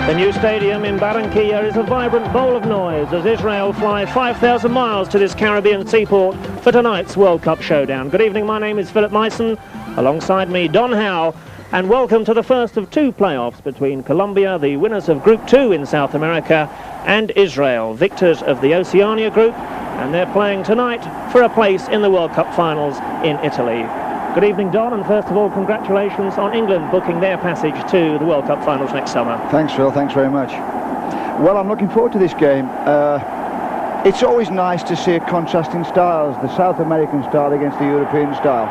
The new stadium in Barranquilla is a vibrant bowl of noise as Israel fly 5,000 miles to this Caribbean seaport for tonight's World Cup showdown. Good evening, my name is Philip Myson, alongside me Don Howe, and welcome to the first of two playoffs between Colombia, the winners of Group 2 in South America, and Israel, victors of the Oceania Group, and they're playing tonight for a place in the World Cup finals in Italy. Good evening, Don, and first of all, congratulations on England booking their passage to the World Cup finals next summer. Thanks, Phil. Thanks very much. Well, I'm looking forward to this game. It's always nice to see a contrasting styles, the South American style against the European style.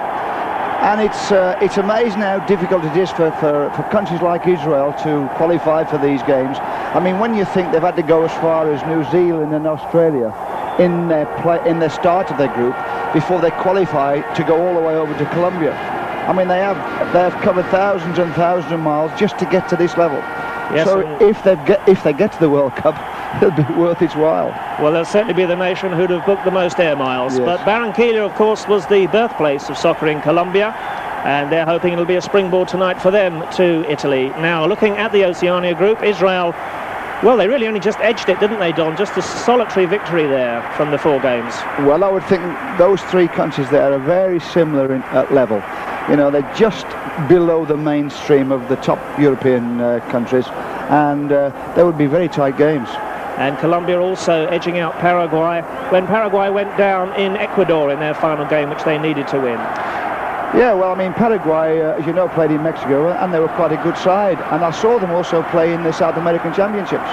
And it's amazing how difficult it is for countries like Israel to qualify for these games. I mean, when you think they've had to go as far as New Zealand and Australia in their start of their group before they qualify to go all the way over to Colombia. I mean, they have covered thousands and thousands of miles just to get to this level. Yes, so if they get to the World Cup, it'll be worth its while. Well, they'll certainly be the nation who'd have booked the most air miles. Yes. But Barranquilla, of course, was the birthplace of soccer in Colombia, and they're hoping it'll be a springboard tonight for them to Italy. Now, looking at the Oceania Group, Israel, well, they really only just edged it, didn't they, Don? Just a solitary victory there from the 4 games. Well, I would think those 3 countries there are very similar at level. You know, they're just below the mainstream of the top European countries, and they would be very tight games. And Colombia also edging out Paraguay when Paraguay went down in Ecuador in their final game, which they needed to win. Yeah, well, I mean, Paraguay, as you know, played in Mexico, and they were quite a good side. And I saw them also play in the South American Championships.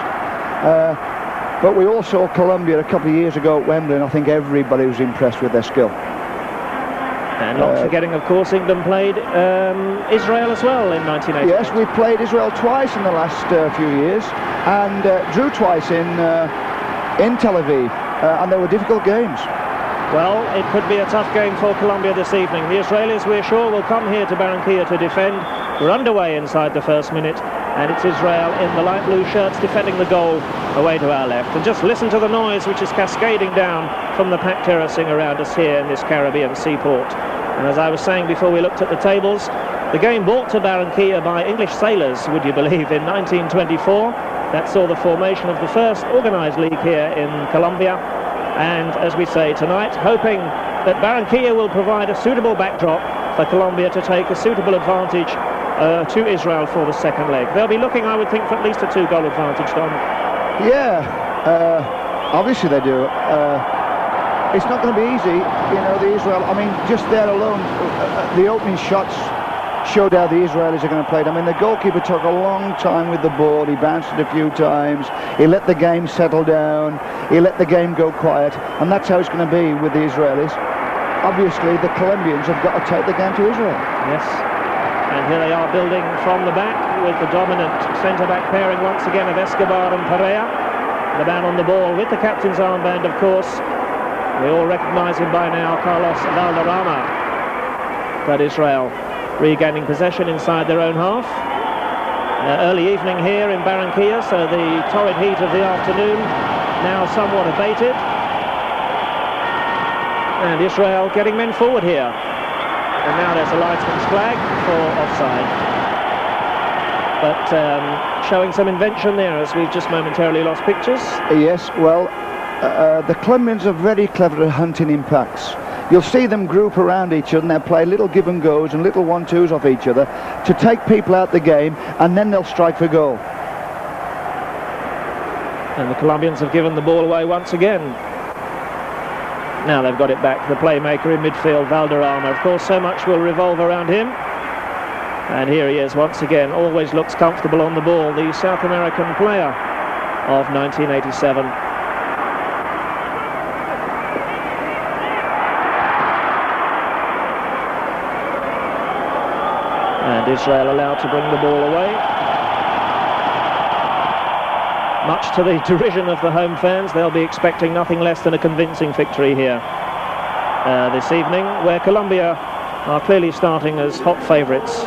But we all saw Colombia a couple of years ago at Wembley, and I think everybody was impressed with their skill. And not forgetting, of course, England played Israel as well in 1980. Yes, we played Israel twice in the last few years, and drew twice in Tel Aviv, and they were difficult games. Well, it could be a tough game for Colombia this evening. The Israelis, we're sure, will come here to Barranquilla to defend. We're underway inside the first minute, and it's Israel in the light blue shirts defending the goal away to our left. And just listen to the noise which is cascading down from the packed terracing around us here in this Caribbean seaport. And as I was saying before we looked at the tables, the game brought to Barranquilla by English sailors, would you believe, in 1924. That saw the formation of the first organised league here in Colombia. And as we say tonight, hoping that Barranquilla will provide a suitable backdrop for Colombia to take a suitable advantage to Israel for the second leg. They'll be looking, I would think, for at least a 2-goal advantage, Don. Yeah, obviously they do. It's not going to be easy, you know, the Israel, I mean, just there alone, the opening shots showed how the Israelis are going to play it. I mean, the goalkeeper took a long time with the ball. He bounced it a few times. He let the game settle down. He let the game go quiet. And that's how it's going to be with the Israelis. Obviously, the Colombians have got to take the game to Israel. Yes. And here they are building from the back with the dominant centre-back pairing once again of Escobar and Perea. The man on the ball with the captain's armband, of course. We all recognise him by now, Carlos Valderrama. But Israel regaining possession inside their own half. Early evening here in Barranquilla, so the torrid heat of the afternoon now somewhat abated. And Israel getting men forward here. And now there's a linesman's flag for offside. But showing some invention there as we've just momentarily lost pictures. Yes, well, the Colombians are very clever at hunting impacts. You'll see them group around each other and they'll play little give and goes and little 1-2s off each other to take people out the game, and then they'll strike for goal. And the Colombians have given the ball away once again. Now they've got it back. The playmaker in midfield, Valderrama. Of course, so much will revolve around him. And here he is once again. Always looks comfortable on the ball. The South American player of 1987. And Israel allowed to bring the ball away. much to the derision of the home fans. They'll be expecting nothing less than a convincing victory here this evening, where Colombia are clearly starting as hot favourites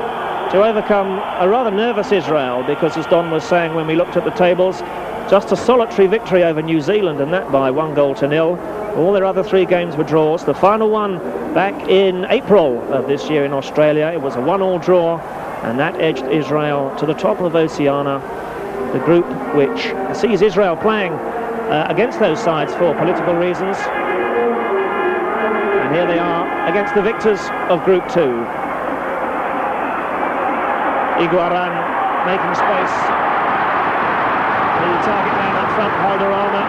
to overcome a rather nervous Israel, because, as Don was saying when we looked at the tables, just a solitary victory over New Zealand, and that by 1-0. All their other 3 games were draws. The final one back in April of this year in Australia, it was a 1-1 draw, and that edged Israel to the top of Oceania, the group which sees Israel playing against those sides for political reasons. And here they are against the victors of Group 2. Higuita making space. The target man up front, Valderrama.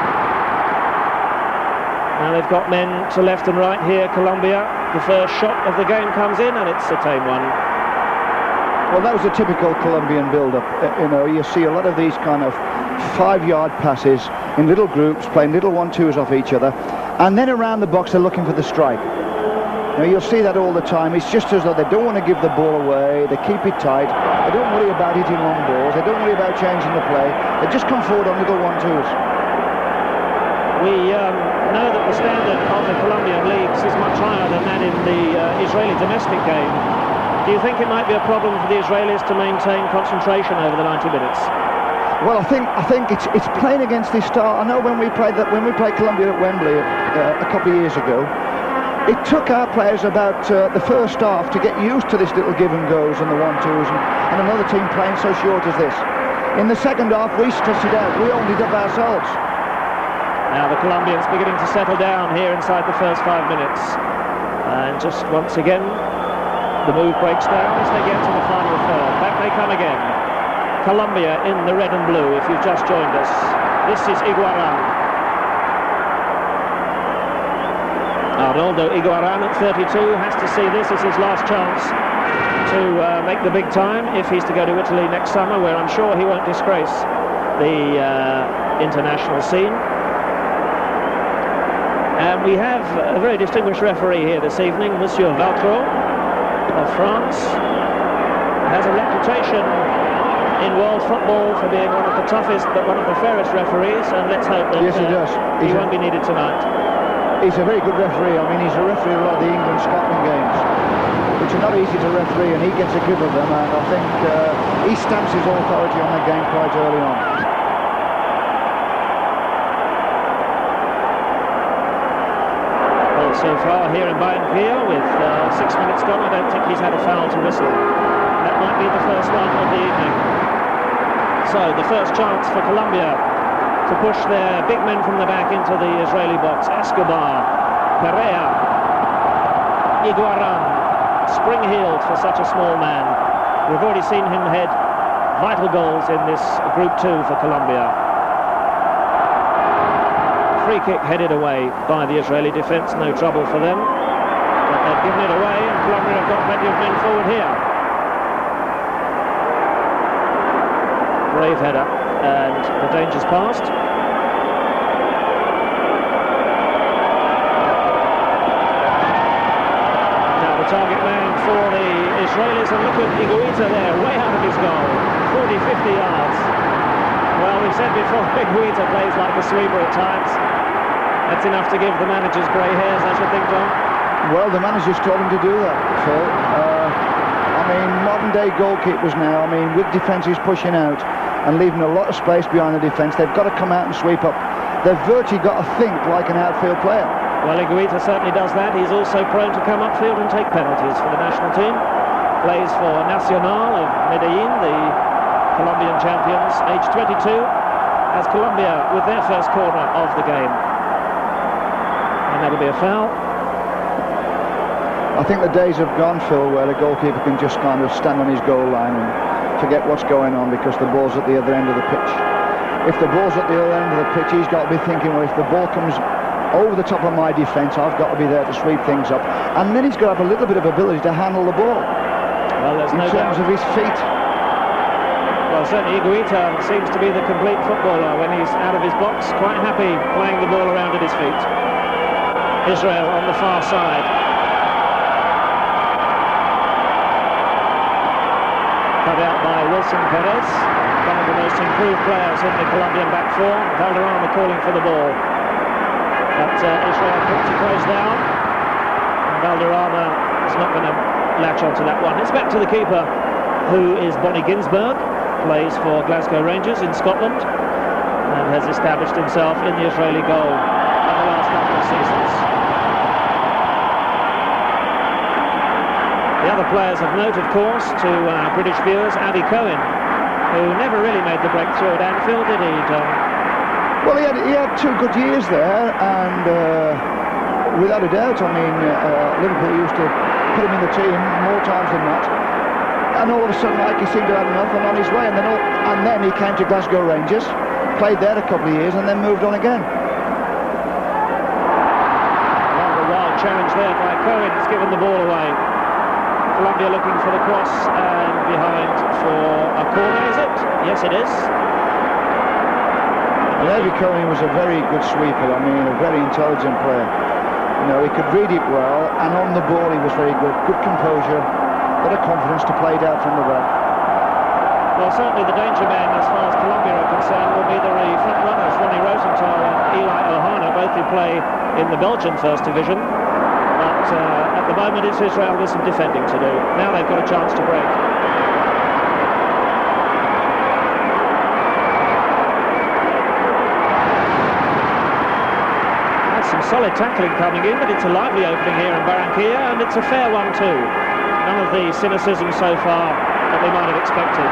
Now they've got men to left and right here, Colombia. The first shot of the game comes in, and it's a tame one. Well, that was a typical Colombian build-up. You know, you see a lot of these kind of 5-yard passes in little groups, playing little 1-2s off each other, and then around the box they're looking for the strike. Now, you'll see that all the time. It's just as though they don't want to give the ball away. They keep it tight. They don't worry about hitting long balls. They don't worry about changing the play. They just come forward on little 1-2s. We know that the standard of the Colombian leagues is much higher than that in the Israeli domestic game. Do you think it might be a problem for the Israelis to maintain concentration over the 90 minutes? Well, I think it's playing against this style. I know when we played Colombia at Wembley a couple of years ago, it took our players about the first half to get used to this little give and goes and the 1-2s and another team playing so short as this. In the second half, we stressed it out. We owned it up ourselves. Now the Colombians beginning to settle down here inside the first 5 minutes. And just once again, the move breaks down as they get to the final third. Back they come again. Colombia in the red and blue, if you've just joined us. This is Higuita. Arnoldo Higuita at 32 has to see this as his last chance to make the big time if he's to go to Italy next summer, where I'm sure he won't disgrace the international scene. And we have a very distinguished referee here this evening, Monsieur Vautrot of France. Has a reputation in world football for being one of the toughest but one of the fairest referees, and let's hope that yes, he does. He won't be needed tonight. He's a very good referee. I mean, he's a referee of a lot of the England-Scotland games, which are not easy to referee, and he gets a grip of them, and I think he stamps his authority on the game quite early on. Well, so far here in Barranquilla, with 6 minutes gone, I don't think he's had a foul to whistle. That might be the first one of the evening. So, the first chance for Colombia to push their big men from the back into the Israeli box. Escobar, Perea, Higuita, spring-heeled for such a small man. We've already seen him head vital goals in this Group 2 for Colombia. Free kick headed away by the Israeli defence, no trouble for them. But they've given it away, and Colombia have got plenty of men forward here. Brave header. And the danger's past. Now the target man for the Israelis, and look at Higuita there, way out of his goal, 40-50 yards. Well, we've said before, Higuita plays like a sweeper at times. That's enough to give the managers grey hairs, I should think, John. Well, the manager's told him to do that, Phil. I mean, modern-day goalkeepers now, I mean, with defences pushing out and leaving a lot of space behind the defence, they've got to come out and sweep up. They've virtually got to think like an outfield player. Well, Higuita certainly does that. He's also prone to come upfield and take penalties for the national team. Plays for Nacional of Medellin, the Colombian champions, age 22, as Colombia with their first corner of the game. And that'll be a foul. I think the days have gone, Phil, where the goalkeeper can just kind of stand on his goal line and forget what's going on because the ball's at the other end of the pitch. If the ball's at the other end of the pitch, he's got to be thinking, well, if the ball comes over the top of my defence, I've got to be there to sweep things up. And then he's got to have a little bit of ability to handle the ball. Well, there's no doubt. In terms of his feet. Well, certainly Higuita seems to be the complete footballer when he's out of his box, quite happy playing the ball around at his feet. Israel on the far side. Cut out by Wilson Perez. one of the most improved players in the Colombian back four. Valderrama calling for the ball. But Israel quick to close down. And Valderrama is not going to latch onto that one. It's back to the keeper, who is Bonnie Ginzburg, plays for Glasgow Rangers in Scotland, and has established himself in the Israeli goal in the last couple of seasons. The other players of note, of course, to British viewers, Adi Cohen, who never really made the breakthrough at Anfield, did he, John? Well, he had 2 good years there, and without a doubt, I mean, Liverpool used to put him in the team more times than not. And all of a sudden, like, he seemed to have enough and on his way, and then he came to Glasgow Rangers, played there a couple of years, and then moved on again. Rather wild challenge there by Cohen. It's given the ball away. Colombia looking for the cross, and behind for a corner, is it? Yes, it is. Adi Cohen was a very good sweeper. I mean, a very intelligent player. You know, he could read it well, and on the ball he was very good. Good composure, got a confidence to play it out from the back. Well, certainly the danger man, as far as Colombia are concerned, will be the front runners, Ronnie Rosenthal and Eli Ohana, both who play in the Belgian First Division. But at the moment it's Israel with some defending to do. Now they've got a chance to break. That's some solid tackling coming in, but it's a lively opening here in Barranquilla, and it's a fair one too. None of the cynicism so far that they might have expected.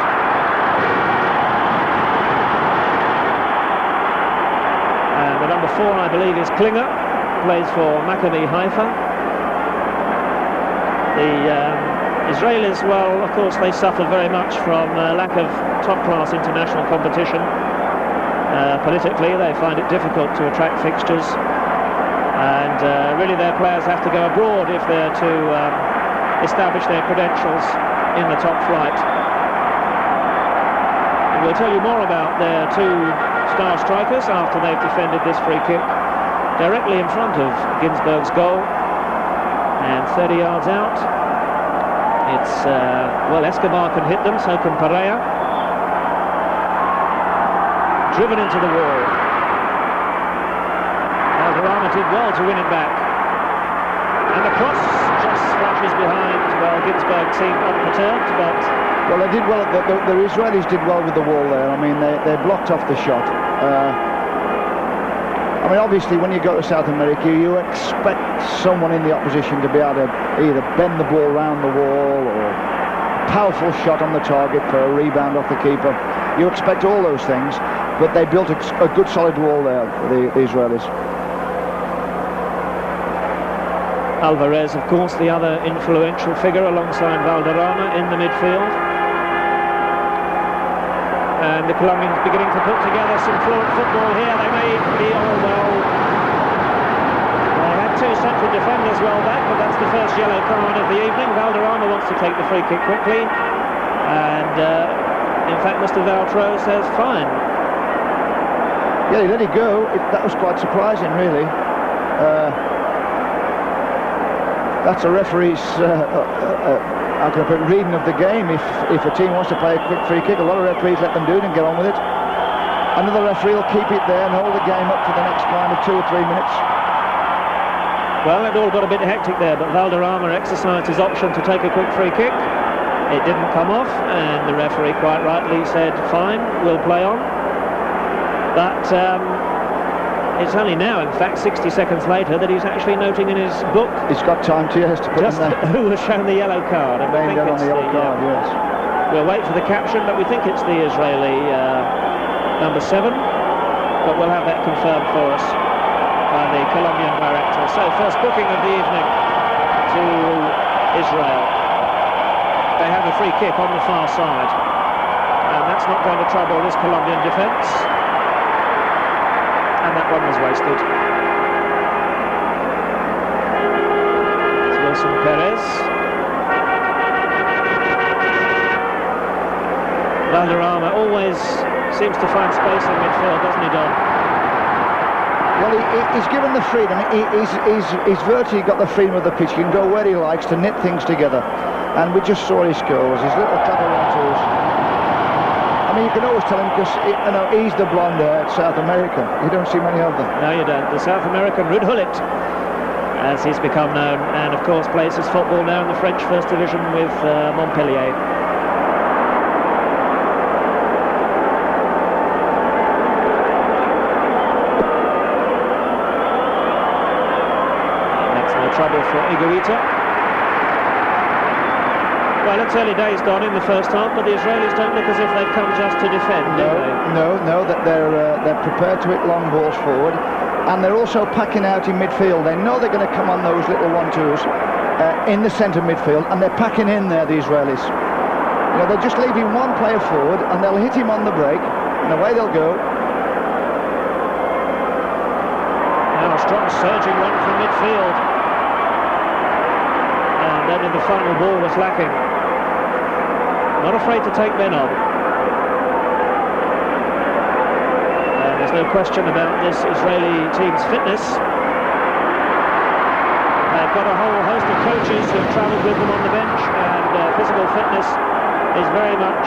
And the number 4, I believe, is Klinger, plays for Maccabi Haifa. The Israelis, well, of course, they suffer very much from lack of top-class international competition. Politically, they find it difficult to attract fixtures, and really their players have to go abroad if they're to establish their credentials in the top flight. And we'll tell you more about their 2 star strikers after they've defended this free kick directly in front of Ginzburg's goal. And 30 yards out, it's, well, Escobar can hit them, so can Pereira. Driven into the wall. Valderrama did well to win it back. And the cross just flashes behind. Well, Ginzburg seemed unperturbed, but... Well, they did well, the Israelis did well with the wall there. I mean, they blocked off the shot. I mean, obviously, when you go to South America, you expect someone in the opposition to be able to either bend the ball round the wall or a powerful shot on the target for a rebound off the keeper. You expect all those things, but they built a good solid wall there, the Israelis. Alvarez, of course, the other influential figure alongside Valderrama in the midfield. And the Colombians beginning to put together some fluent football here. They may be all well. They had 2 central defenders well back, but that's the first yellow card of the evening. Valderrama wants to take the free kick quickly, and in fact Mr. Vautrot says fine. Yeah, he let it go. That was quite surprising, really. That's a referee's how can I put it, reading of the game. If a team wants to play a quick free kick, a lot of referees let them do it and get on with it. Another referee will keep it there and hold the game up for the next kind of 2 or 3 minutes. Well, it all got a bit hectic there, but Valderrama exercised his option to take a quick free kick. It didn't come off, and the referee quite rightly said, fine, we'll play on. But it's only now, in fact, 60 seconds later, that he's actually noting in his book... He's got time to, yes, to put just in there. who was shown the yellow card. And we think on the yellow card, yes. We'll wait for the caption, but we think it's the Israeli number 7. But we'll have that confirmed for us by the Colombian director. So, first booking of the evening to Israel. They have a free kick on the far side. And that's not going to trouble this Colombian defence. And that one was wasted. It's Wilson Perez. Valderrama always seems to find space in midfield, doesn't he, Don? Well, he's given the freedom. He's virtually got the freedom of the pitch. He can go where he likes to knit things together. And we just saw his goals, his little couple of 1-2s. I mean, you can always tell him because, you know, he's the blonde at South America. You don't see many of them. No, you don't. The South American Ruud Gullit, as he's become known, and of course plays his football now in the French First Division with Montpellier. Makes no trouble for Higuita. Well, it's early days, Don, in the first half, but the Israelis don't look as if they've come just to defend, do they? No, that they're prepared to hit long balls forward, and they're also packing out in midfield. They know they're going to come on those little 1-2s in the centre midfield, and they're packing in there, the Israelis. You know, they're just leaving one player forward, and they'll hit him on the break, and away they'll go. Now a strong surging run from midfield. And only the final ball was lacking. Not afraid to take men on. There's no question about this Israeli team's fitness. They've got a whole host of coaches who've travelled with them on the bench, and physical fitness is very much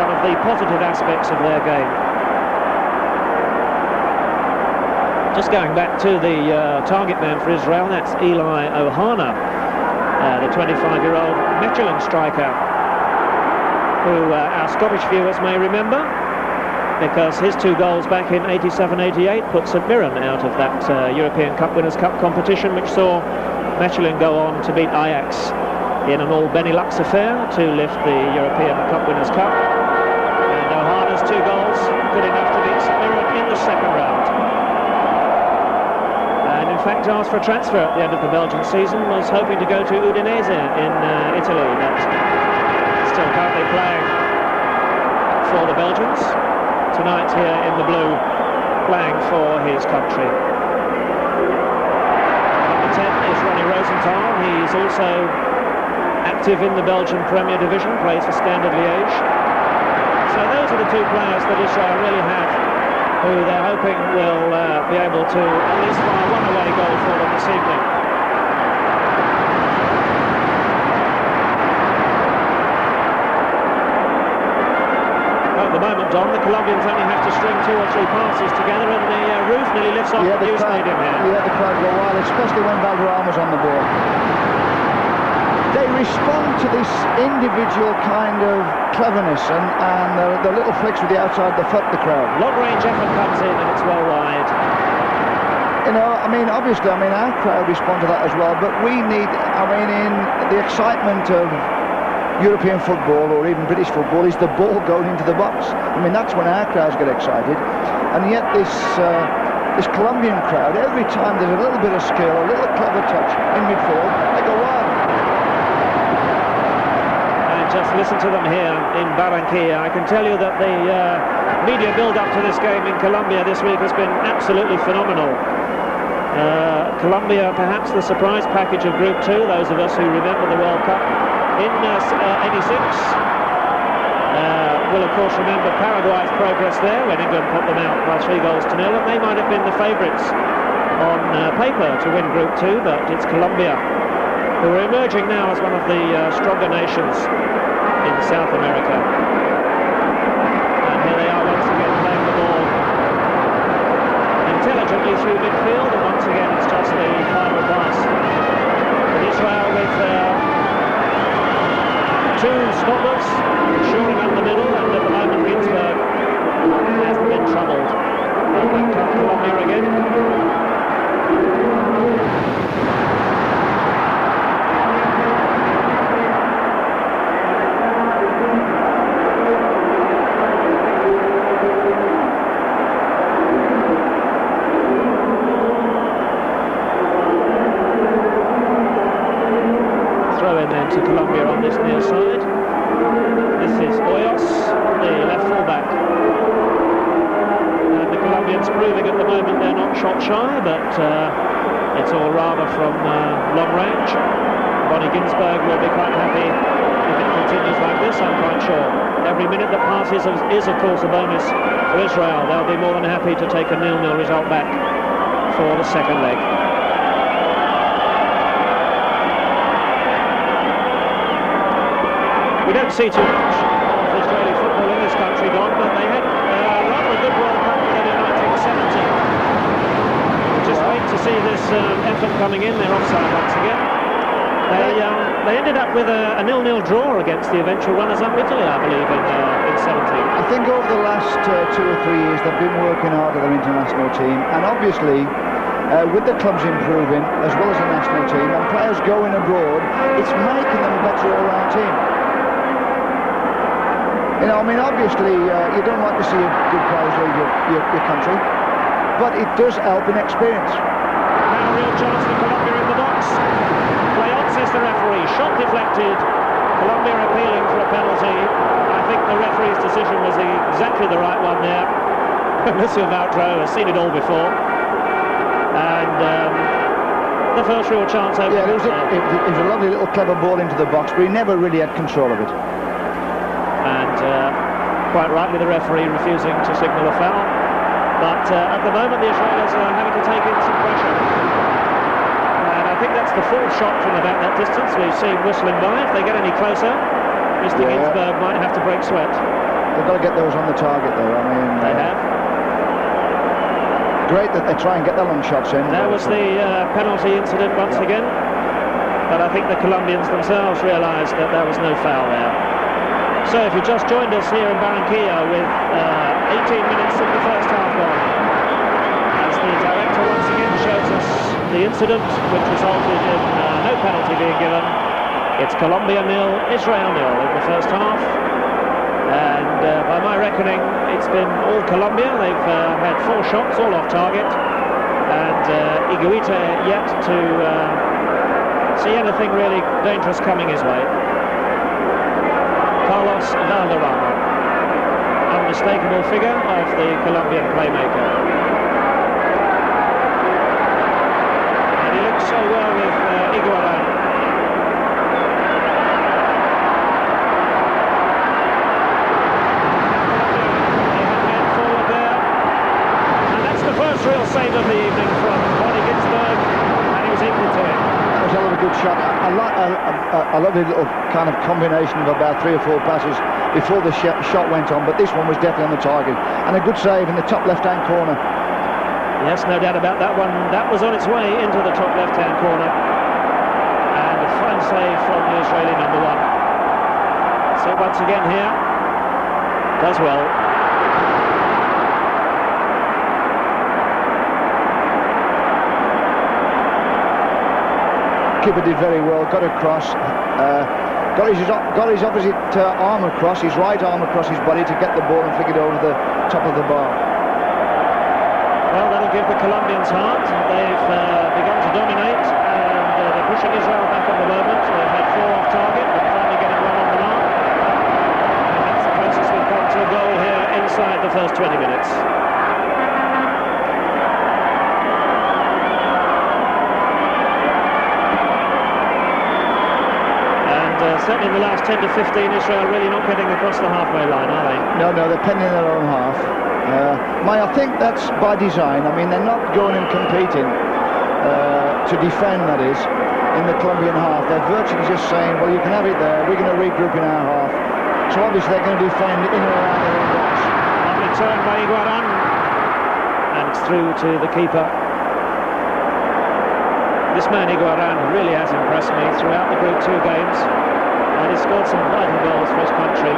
one of the positive aspects of their game. Just going back to the target man for Israel, that's Eli Ohana, the 25-year-old Michelin striker, who our Scottish viewers may remember, because his 2 goals back in 87-88 put St Mirren out of that European Cup Winners' Cup competition, which saw Michelin go on to beat Ajax in an all-Benelux affair to lift the European Cup Winners' Cup. And Ohana's 2 goals good enough to beat St Mirren in the second round. And in fact asked for a transfer at the end of the Belgian season, was hoping to go to Udinese in Italy, but still currently playing for the Belgians. Tonight here in the blue, playing for his country. Number 10 is Ronnie Rosenthal. He's also active in the Belgian Premier Division, plays for Standard Liège. So those are the 2 players that Israel really have, who they're hoping will be able to at least fire one away goal for them this evening. At the moment, Don, the Colombians only have to string 2 or 3 passes together, and the roof nearly lifts off the new stadium here. Yeah, the crowd go wild, especially when Valderrama's on the ball. They respond to this individual kind of cleverness and the little flicks with the outside the foot, the crowd. Long-range effort comes in and it's well wide. You know, I mean, obviously, our crowd respond to that as well, but we need, in the excitement of European football or even British football is the ball going into the box. I mean, that's when our crowds get excited. And yet this Colombian crowd, every time there's a little bit of skill, a little clever touch in midfield, they go wild. And just listen to them here in Barranquilla. I can tell you that the media build-up to this game in Colombia this week has been absolutely phenomenal. Colombia, perhaps the surprise package of Group 2, those of us who remember the World Cup in 86, will of course remember Paraguay's progress there when England put them out by 3-0, and they might have been the favourites on paper to win Group 2, but it's Colombia who are emerging now as one of the stronger nations in South America. And here they are once again playing the ball intelligently through midfield, and once again it's just the final pass. But Israel with 2 stoppers, shoring up the middle, and at the moment Ginzburg has been troubled. And back comes Colombia again. To Colombia on this near side. This is Hoyos, the left fullback. And the Colombians proving at the moment they're not shot shy, but it's all rather from long range. Ronnie Ginzburg will be quite happy if it continues like this, I'm quite sure. Every minute that passes is of course a bonus for Israel. They'll be more than happy to take a 0-0 result back for the second leg. We don't see too much of Israeli football in this country, Don, see this effort coming in. They're offside once again. They ended up with a 0-0 draw against the eventual runners-up Italy, I believe, in 17. I think over the last 2 or 3 years they've been working hard at their international team, and obviously with the clubs improving as well as the national team and players going abroad, it's making them a better all-round team. You know, I mean, obviously you don't like to see good players leave your country, but it does help in experience. Now a real chance for Colombia in the box. Play on, says the referee. Shot deflected. Colombia appealing for a penalty. I think the referee's decision was exactly the right one there. Monsieur Vautrot has seen it all before. And the first real chance opened. Yeah, it was a lovely little clever ball into the box, but he never really had control of it. And quite rightly the referee refusing to signal a foul. But at the moment the Israelis are having to take in some pressure. And I think that's the fourth shot from about that distance we've seen whistling by. If they get any closer, Mr. Ginzburg might have to break sweat. They've got to get those on the target though. I mean, they have. Great that they try and get the long shots in. There was the penalty incident once again, but I think the Colombians themselves realised that there was no foul there. So if you just joined us here in Barranquilla with 18 minutes of the first half gone, as the director once again shows us the incident which resulted in no penalty being given, it's Colombia 0, Israel 0 in the first half. And by my reckoning, it's been all Colombia. They've had 4 shots, all off target, and Higuita yet to see anything really dangerous coming his way. Carlos Valderrama, unmistakable figure of the Colombian playmaker. And he looks so well with Higuita. Real save of the evening from Ginzburg, and he was equal to it. That was a little good shot. I love the little kind of combination of about 3 or 4 passes before the shot went on, but this one was definitely on the target, and a good save in the top left-hand corner. Yes, no doubt about that one. That was on its way into the top left-hand corner, and a fine save from the Israeli number 1. So once again here, does well. Keeper did very well, got across, got his opposite arm across, his right arm across his body to get the ball and flick it over the top of the bar. Well, that'll give the Colombians heart. They've begun to dominate, and they're pushing Israel back at the moment. They've had 4 off target, but finally getting 1 on the mark. And that's the closest we've come to a goal here inside the first 20 minutes. Certainly in the last 10 to 15, Israel really not getting across the halfway line, are they? No, they're pending their own half. I think that's by design. I mean, they're not going and competing to defend, that is, in the Colombian half. They're virtually just saying, well, you can have it there, we're going to regroup in our half. So obviously they're going to defend in and around their own box. Lovely turn by Higuita, and it's through to the keeper. This man Higuita really has impressed me throughout the Group 2 games. And he's scored some vital goals for his country.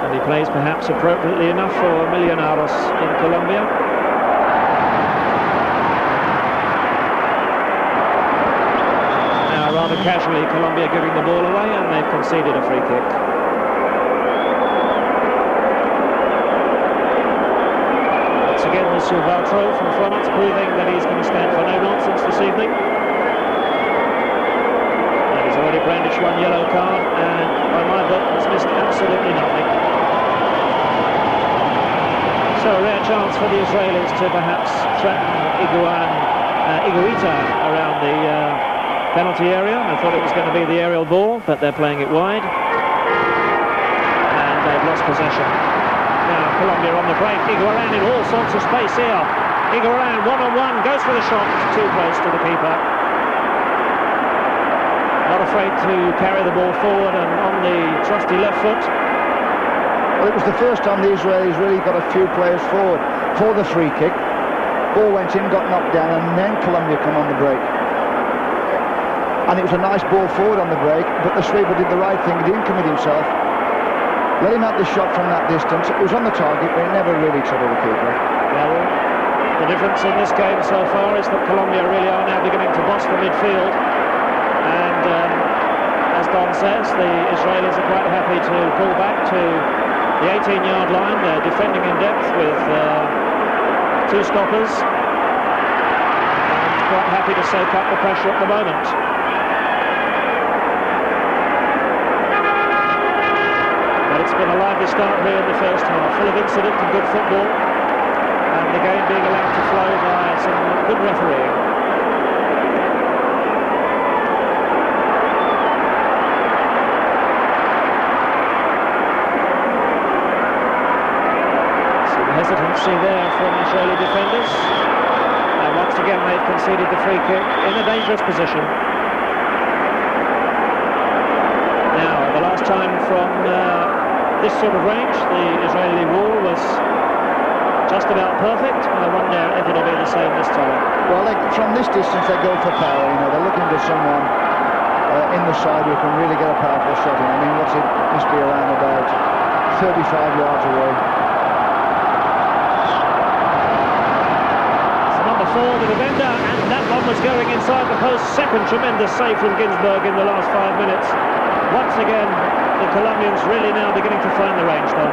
And he plays perhaps appropriately enough for Millonarios in Colombia. Now rather casually Colombia giving the ball away, and they've conceded a free kick. Again, Monsieur Vautrot from France proving that he's going to stand for no nonsense this evening. And he's already brandished 1 yellow card, and by my book has missed absolutely nothing. So a rare chance for the Israelis to perhaps threaten Higuita around the penalty area. I thought it was going to be the aerial ball, but they're playing it wide. And they've lost possession. Now Colombia on the break, Higuita in all sorts of space here. Higuita one-on-one, goes for the shot, too close to the keeper. Not afraid to carry the ball forward and on the trusty left foot. Well, it was the first time the Israelis really got a few players forward for the free kick. Ball went in, got knocked down, and then Colombia come on the break. And it was a nice ball forward on the break, but the sweeper did the right thing. He didn't commit himself. Let him have the shot from that distance. It was on the target, but it never really troubled the keeper. Well, the difference in this game so far is that Colombia really are now beginning to boss the midfield. And as Don says, the Israelis are quite happy to pull back to the 18-yard line. They're defending in depth with two stoppers. And quite happy to soak up the pressure at the moment. It's been a lively start here in the first half, full of incident and good football, and the game being allowed to flow by some good refereeing. Some hesitancy there from Israeli defenders, and once again they've conceded the free kick in a dangerous position. Now, the last time from this sort of range, the Israeli wall was just about perfect. I wonder if it'll be the same this time. Well, from this distance they go for power, you know, they're looking for someone in the side who can really get a powerful shot in. I mean, what's it, must be around about 35 yards away. It's number 4, the defender, and that one was going inside the post. Second tremendous save from Ginzburg in the last 5 minutes. Once again, the Colombians really now beginning to find the range, though.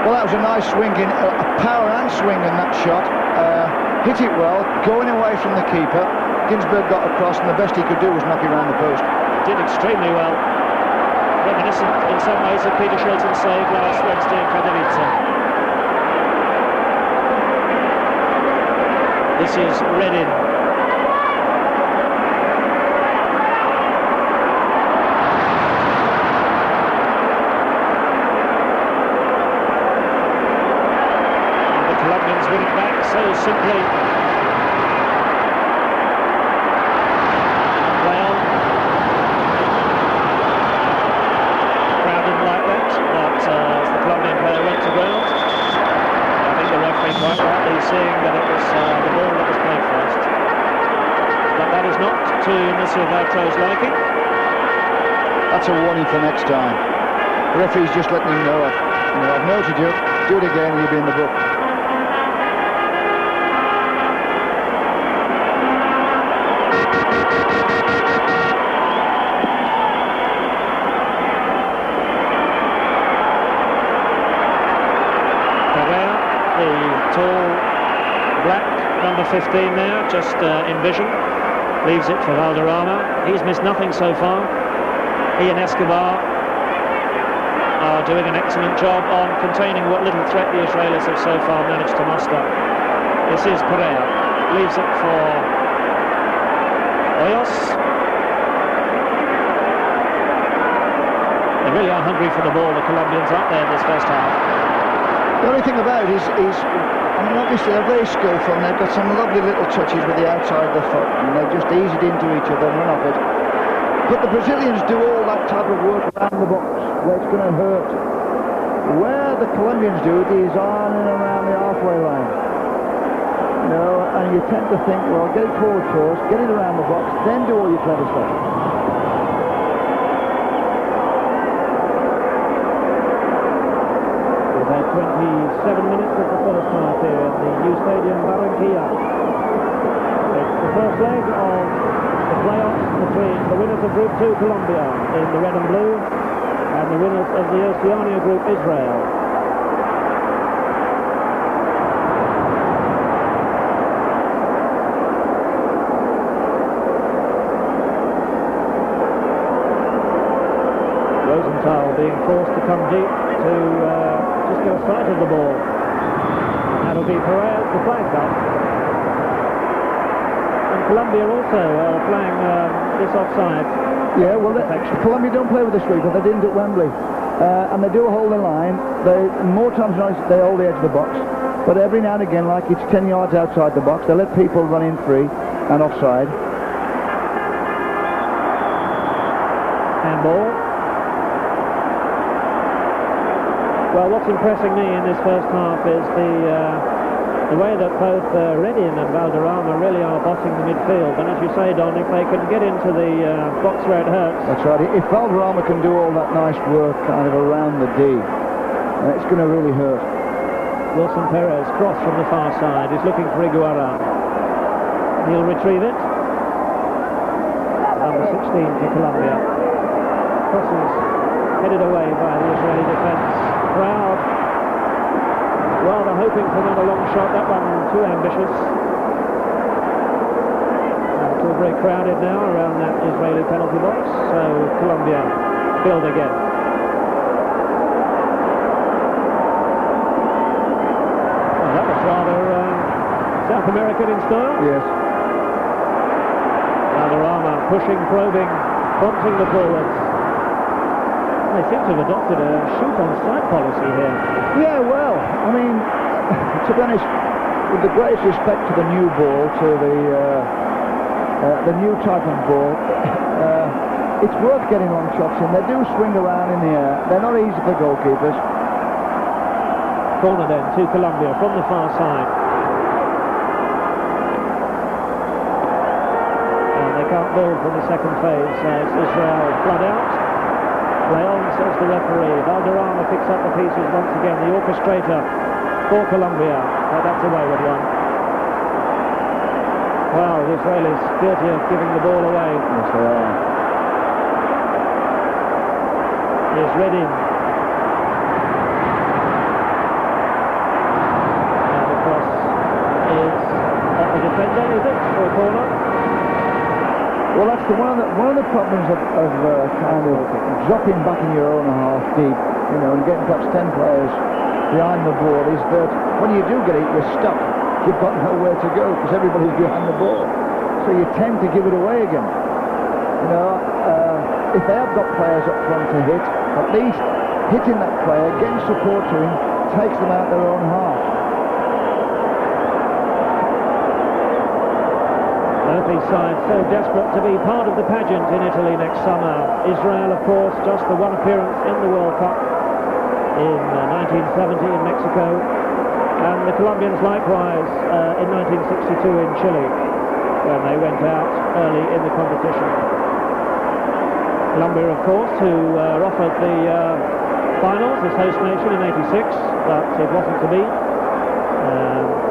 Well, that was a nice swing in, a power and swing in that shot. Hit it well, going away from the keeper. Ginzburg got across, and the best he could do was knock it around the post. Did extremely well. Reminiscent in some ways of Peter Shilton's save last Wednesday in Katowice. This is René. So simply play on. Crowd didn't like that, but as the Colombian player went to ground, I think the referee quite rightly seeing that it was the ball that was played first. But that is not to Monsieur Vautrot's liking. That's a warning for next time. The referee's just letting him know, I've noted you, do it again and you'll be in the book. Tall, black, number 15 there, just in vision. Leaves it for Valderrama. He's missed nothing so far. He and Escobar are doing an excellent job on containing what little threat the Israelis have so far managed to muster. This is Perez. Leaves it for Hoyos. They really are hungry for the ball, the Colombians, aren't they, in this first half? The only thing about it is I mean, obviously they're very skillful and they've got some lovely little touches with the outside of the foot and they've just eased it into each other and run off it. But the Brazilians do all that type of work around the box where it's going to hurt. Where the Colombians do it is on and around the halfway line. You know, and you tend to think, well, get it forward first, get it around the box, then do all your clever stuff. 27 minutes of the first half here at the new stadium, Barranquilla. It's the first leg of the playoffs between the winners of Group 2, Colombia, in the red and blue, and the winners of the Oceania Group, Israel. Rosenthal being forced to come deep to just get a sight of the ball. That'll be Perez, the flag up. And Colombia also playing this offside. Yeah, well, Colombia don't play with the sweeper. They didn't at Wembley. And they do hold the line. More times than not, they hold the edge of the box. But every now and again, like it's 10 yards outside the box, they let people run in free and offside. Handball. Well, what's impressing me in this first half is the way that both René and Valderrama really are bossing the midfield. And as you say, Don, if they can get into the box where it hurts... That's right. If Valderrama can do all that nice work kind of around the D, it's going to really hurt. Wilson Perez, cross from the far side. He's looking for Higuita. He'll retrieve it. Number 16 for Colombia. Crosses headed away by the Israeli defence. Crowd rather hoping for another long shot. That one too ambitious. It's all very crowded now around that Israeli penalty box. So Colombia build again. Well, that was rather South American in style. Yes. Valderrama pushing, probing, prompting the forwards. They seem to have adopted a shoot-on-sight policy here. Yeah, well, I mean, to be honest, with the greatest respect to the new ball, to the new type of ball, it's worth getting long shots in. They do swing around in the air. They're not easy for goalkeepers. Corner then to Colombia from the far side. And they can't build from the second phase. It's Israel flood out. Play on, says the referee. Valderrama picks up the pieces once again. The orchestrator for Colombia. But that's a wayward one. Well, the Israelis guilty of giving the ball away. Yes, they are. Here's René. And the cross is at the defender, is it? For a corner? Well, that's one of the problems of kind of dropping back in your own half deep, you know, and getting perhaps 10 players behind the ball, is that when you do get it, you're stuck. You've got nowhere to go because everybody's behind the ball. So you tend to give it away again. You know, if they have got players up front to hit, at least hitting that player, getting support to him, takes them out their own half. Both these sides so desperate to be part of the pageant in Italy next summer. Israel, of course, just the one appearance in the World Cup in 1970 in Mexico, and the Colombians likewise in 1962 in Chile, when they went out early in the competition. Colombia, of course, who offered the finals as host nation in '86, but it wasn't to be,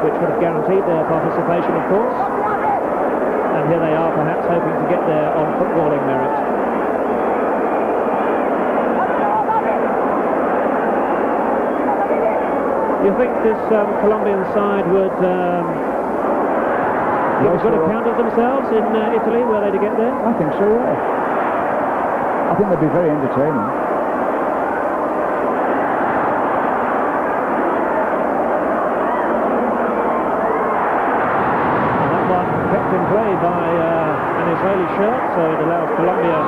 which would have guaranteed their participation, of course. And here they are, perhaps hoping to get there on footballing merit. You think this Colombian side would give a good account of themselves in Italy, were they to get there? I think so, yeah. I think they'd be very entertaining. In play by an Israeli shirt, so it allows Colombia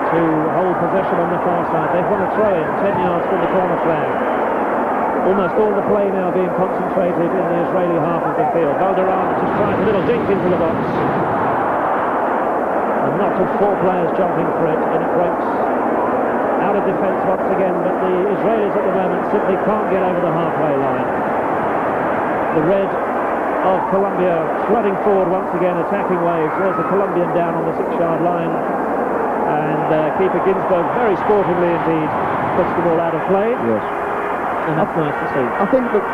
to hold possession on the far side. They've won a throw-in 10 yards from the corner flag. Almost all the play now being concentrated in the Israeli half of the field. Valderrama just tries a little dink into the box. And not to 4 players jumping for it, and it breaks out of defence once again, but the Israelis at the moment simply can't get over the halfway line. The red of Colombia flooding forward once again, attacking waves. There's a Colombian down on the 6-yard line, and keeper Ginzburg very sportingly indeed puts the ball out of play. Yes. And that's nice to see. I think that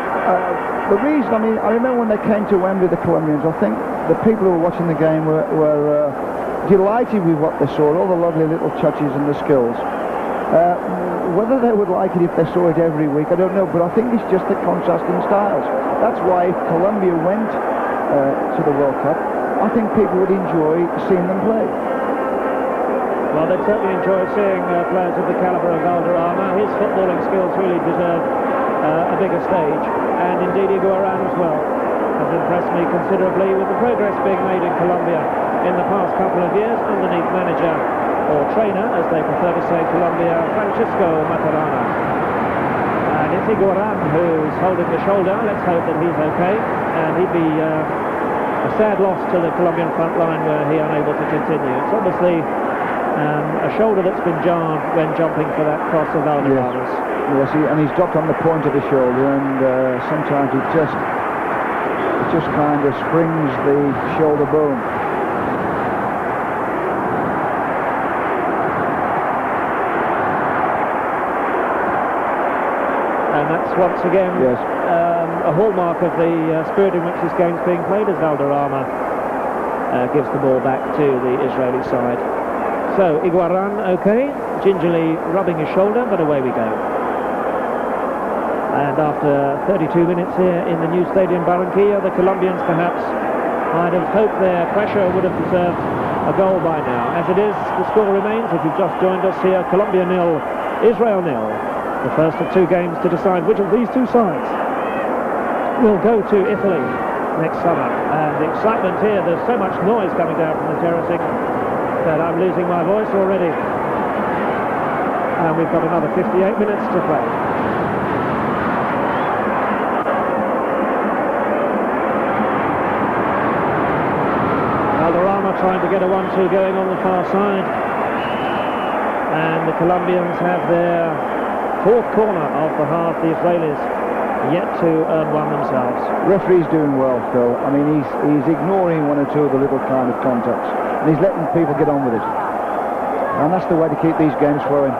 the reason, I mean, I remember when they came to Wembley, the Colombians, I think the people who were watching the game were delighted with what they saw, all the lovely little touches and the skills. Whether they would like it if they saw it every week, I don't know, but I think it's just the contrasting styles. That's why if Colombia went to the World Cup, I think people would enjoy seeing them play. Well, they'd certainly enjoy seeing players of the calibre of Valderrama. His footballing skills really deserve a bigger stage, and indeed Higuita as well has impressed me considerably with the progress being made in Colombia in the past couple of years underneath manager, or trainer as they prefer to say, Colombia, Francisco Matarana. And it's Higuita who's holding the shoulder. Let's hope that he's okay, and he'd be a sad loss to the Colombian front line were he unable to continue. It's obviously A shoulder that's been jarred when jumping for that cross of Valderrama's. Yes, and he's dropped on the point of the shoulder, and sometimes it just kind of springs the shoulder bone. And that's once again a hallmark of the spirit in which this game's being played, as Valderrama gives the ball back to the Israeli side. So Higuita, okay, gingerly rubbing his shoulder, but away we go. And after 32 minutes here in the new stadium Barranquilla, the Colombians perhaps might have hoped their pressure would have deserved a goal by now. As it is, the score remains, if you've just joined us here, Colombia 0, Israel 0. The first of two games to decide which of these two sides will go to Italy next summer. And the excitement here, there's so much noise coming down from the terracing that I'm losing my voice already. And we've got another 58 minutes to play. Valderrama trying to get a 1-2 going on the far side. And the Colombians have their fourth corner of the half, the Israelis yet to earn one themselves. Referee's doing well, Phil. I mean, he's ignoring one or two of the little kind of contacts, and he's letting people get on with it. And that's the way to keep these games flowing.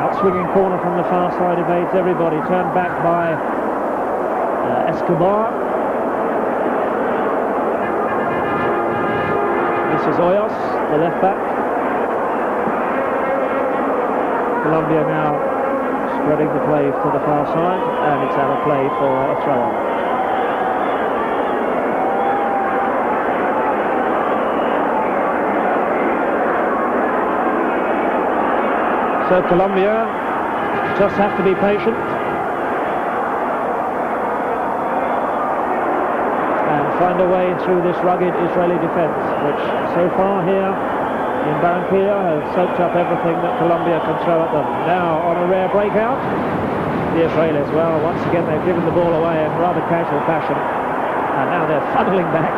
Out-swinging corner from the far side evades everybody. Turned back by Escobar. This is Hoyos, the left back. Colombia now spreading the play to the far side, and it's out of play for a throw-on. So Colombia just have to be patient and find a way through this rugged Israeli defence, which so far here in Barranquilla has soaked up everything that Colombia can throw at them. Now on a rare breakout, the Israelis, well, once again they've given the ball away in rather casual fashion, and now they're funneling back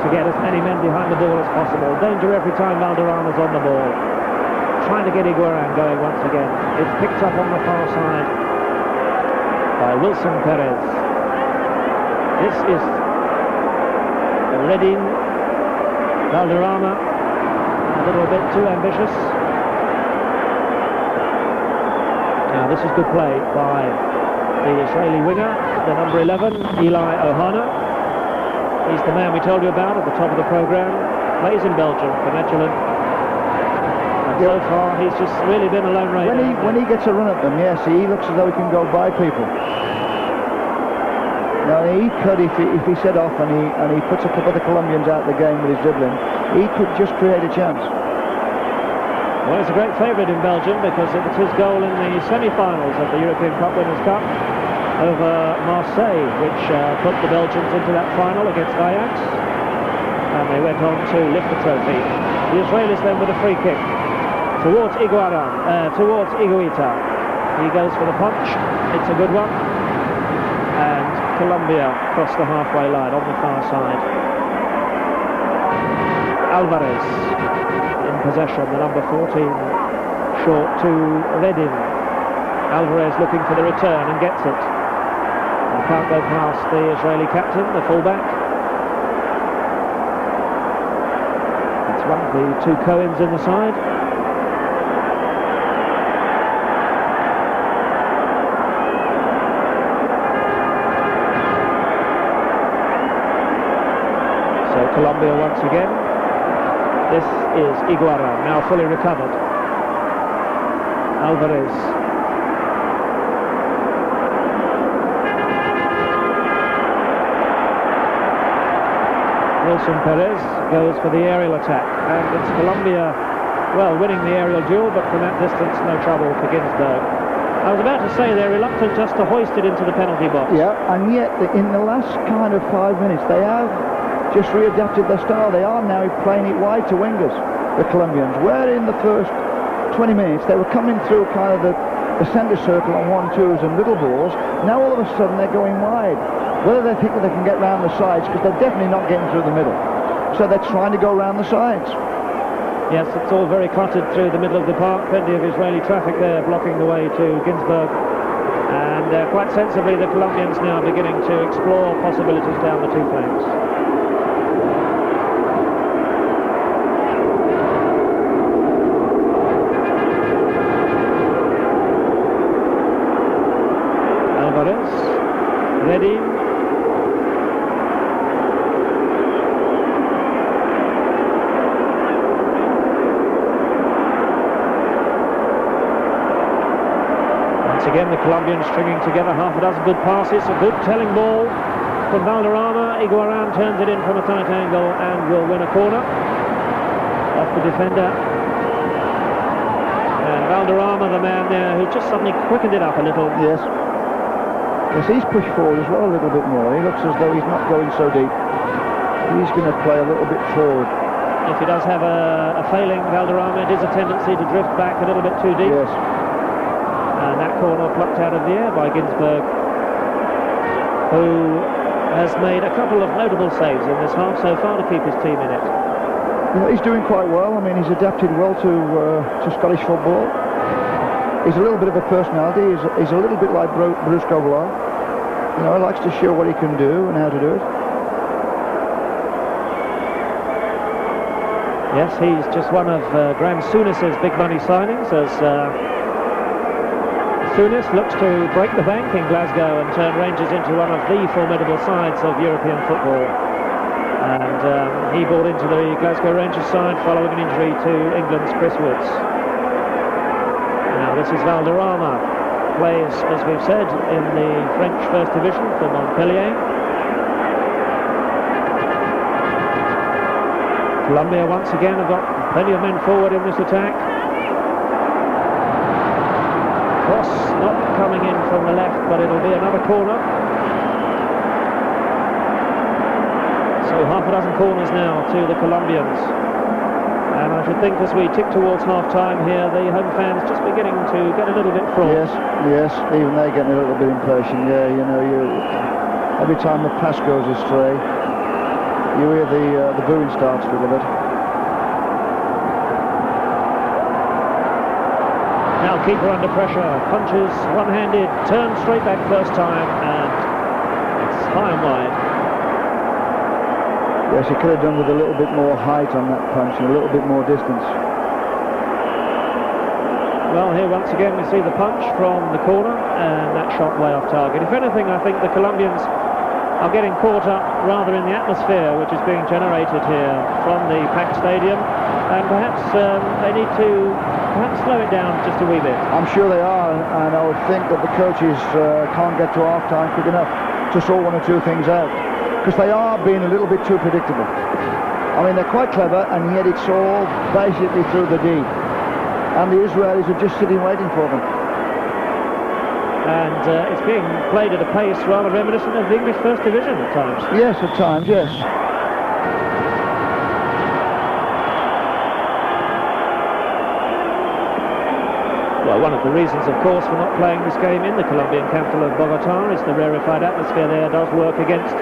to get as many men behind the ball as possible. Danger every time Valderrama's on the ball. Trying to get Higuita going once again. It's picked up on the far side by Wilson Perez. This is René, Valderrama, a little bit too ambitious. Now this is good play by the Israeli winger, the number 11, Eli Ohana. He's the man we told you about at the top of the programme. Plays in Belgium for Mechelen. And so far he's just really been a lone ranger. When he gets a run at them, yes, he looks as though he can go by people. Now he could, if he set off and he puts a couple of the Colombians out of the game with his dribbling, he could just create a chance. Well, he's a great favourite in Belgium because it was his goal in the semi-finals of the European Cup Winners' Cup over Marseille, which put the Belgians into that final against Ajax, and they went on to lift the trophy. The Israelis then with a free kick towards Higuita. He goes for the punch. It's a good one. And Colombia cross the halfway line on the far side. Alvarez in possession, the number 14, short to René. Alvarez looking for the return and gets it. And can't go past the Israeli captain, the fullback. It's one of the two Cohens in the side. Colombia once again. This is Higuita, now fully recovered. Alvarez. Wilson Perez goes for the aerial attack, and it's Colombia, well, winning the aerial duel, but from that distance, no trouble for Ginzburg. I was about to say they're reluctant just to hoist it into the penalty box. Yeah, and yet in the last kind of 5 minutes, they have just readapted their style. They are now playing it wide to wingers, the Colombians, where in the first 20 minutes they were coming through kind of the centre circle on 1-2s and little balls. Now all of a sudden they're going wide. Whether they think that they can get round the sides, because they're definitely not getting through the middle. so they're trying to go around the sides. Yes, it's all very cluttered through the middle of the park. Plenty of Israeli traffic there blocking the way to Ginzburg. And quite sensibly, the Colombians now beginning to explore possibilities down the two flanks. Ready. Once again, the Colombians stringing together half a dozen good passes. A good telling ball from Valderrama. Higuita turns it in from a tight angle and will win a corner off the defender. And Valderrama, the man there, who just suddenly quickened it up a little. Yes. Yes, he's pushed forward as well a little bit more. He looks as though he's not going so deep. He's going to play a little bit forward. If he does have a failing, Valderrama, it is a tendency to drift back a little bit too deep. Yes. And that corner plucked out of the air by Ginzburg, who has made a couple of notable saves in this half so far to keep his team in it. You know, he's doing quite well. I mean, he's adapted well to Scottish football. He's a little bit of a personality. He's a little bit like Bruce Gobelin. You know, he likes to show what he can do and how to do it. Yes, he's just one of Graham Souness's big money signings, as Souness looks to break the bank in Glasgow and turn Rangers into one of the formidable sides of European football. And he bought into the Glasgow Rangers side following an injury to England's Chris Woods. Now this is Valderrama, plays, as we've said, in the French First Division for Montpellier. Colombia once again have got plenty of men forward in this attack. Cross not coming in from the left, but it'll be another corner. So half a dozen corners now to the Colombians. And I should think as we tick towards half-time here, the home fans just beginning to get a little bit fraught. Yes, yes, even they're getting a little bit impatient. Yeah, you know, every time the pass goes astray, you hear the booing starts a little bit. Now keeper under pressure, punches one-handed, turns straight back first time, and it's high and wide. Yes, he could have done with a little bit more height on that punch and a little bit more distance. Well, here once again we see the punch from the corner, and that shot way off target. If anything, I think the Colombians are getting caught up rather in the atmosphere which is being generated here from the packed stadium, and perhaps they need to slow it down just a wee bit. I'm sure they are, and I would think that the coaches can't get to half-time quick enough to sort one or two things out, because they are being a little bit too predictable. I mean, they're quite clever, and yet it's all basically through the D, and the Israelis are just sitting waiting for them. And it's being played at a pace rather reminiscent of the English First Division at times. Yes, at times, yes. Well, one of the reasons, of course, for not playing this game in the Colombian capital of Bogota is the rarefied atmosphere there does work against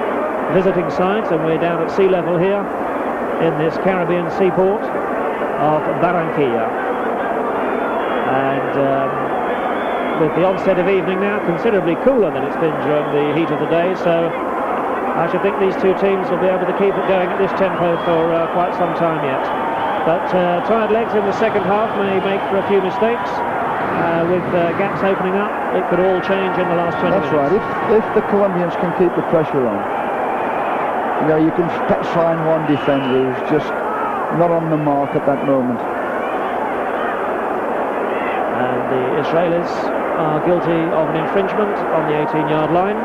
visiting sides, and we're down at sea level here in this Caribbean seaport of Barranquilla. And with the onset of evening now, considerably cooler than it's been during the heat of the day, so I should think these two teams will be able to keep it going at this tempo for quite some time yet. But tired legs in the second half may make for a few mistakes. With gaps opening up, it could all change in the last 20 minutes. That's right. If the Colombians can keep the pressure on, you know, you can perhaps find one defender who's just not on the mark at that moment. And the Israelis are guilty of an infringement on the 18-yard line.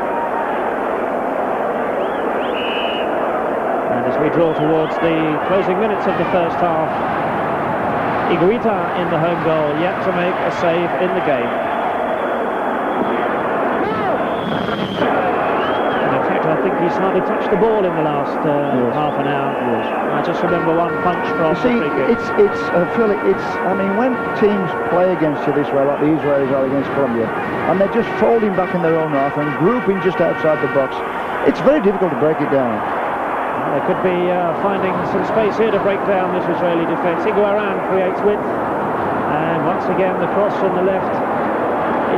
And as we draw towards the closing minutes of the first half, Higuita in the home goal, yet to make a save in the game. And in fact, I think he's hardly touched the ball in the last half an hour. Yes. I just remember one punch from the free kick. I mean, when teams play against you this way, like the Israelis are against Colombia, and they're just folding back in their own half and grouping just outside the box, it's very difficult to break it down. They could be finding some space here to break down this Israeli defence. Higuita creates width, and once again the cross from the left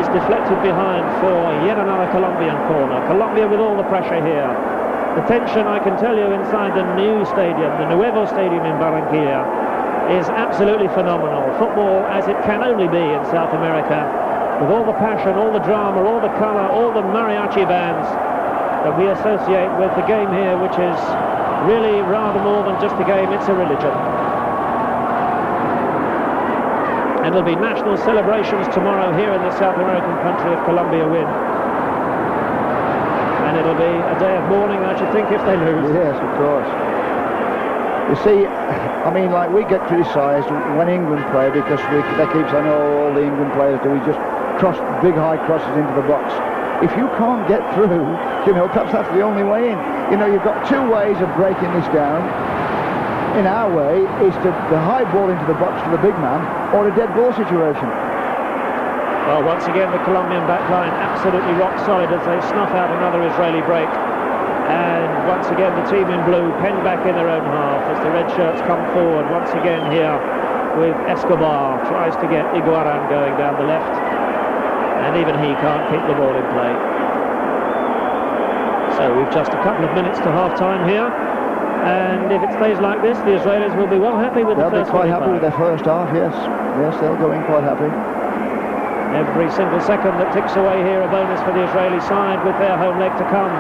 is deflected behind for yet another Colombian corner. Colombia with all the pressure here. The tension, I can tell you, inside the new stadium, the Nuevo Stadium in Barranquilla, is absolutely phenomenal. Football as it can only be in South America, with all the passion, all the drama, all the colour, all the mariachi bands that we associate with the game here, which is really rather more than just a game, it's a religion. And there'll be national celebrations tomorrow here in the South American country if Colombia win. And it'll be a day of mourning, I should think, if they lose. Yes, of course. You see, I mean, like, we get criticised when England play because they keep saying, oh, all the England players do, we just cross big high crosses into the box. If you can't get through, you know, perhaps that's the only way in. You know, you've got two ways of breaking this down. In our way, is the high ball into the box to the big man, or a dead ball situation. Well, once again, the Colombian back line absolutely rock solid as they snuff out another Israeli break. And once again, the team in blue penned back in their own half as the red shirts come forward once again here with Escobar. Tries to get Higuita going down the left. And even he can't keep the ball in play. So we've just a couple of minutes to half-time here. And if it stays like this, the Israelis will be well happy with the first 45. They'll be quite happy with their first half, yes. Yes, they'll go in quite happy. Every single second that ticks away here, a bonus for the Israeli side with their home leg to come.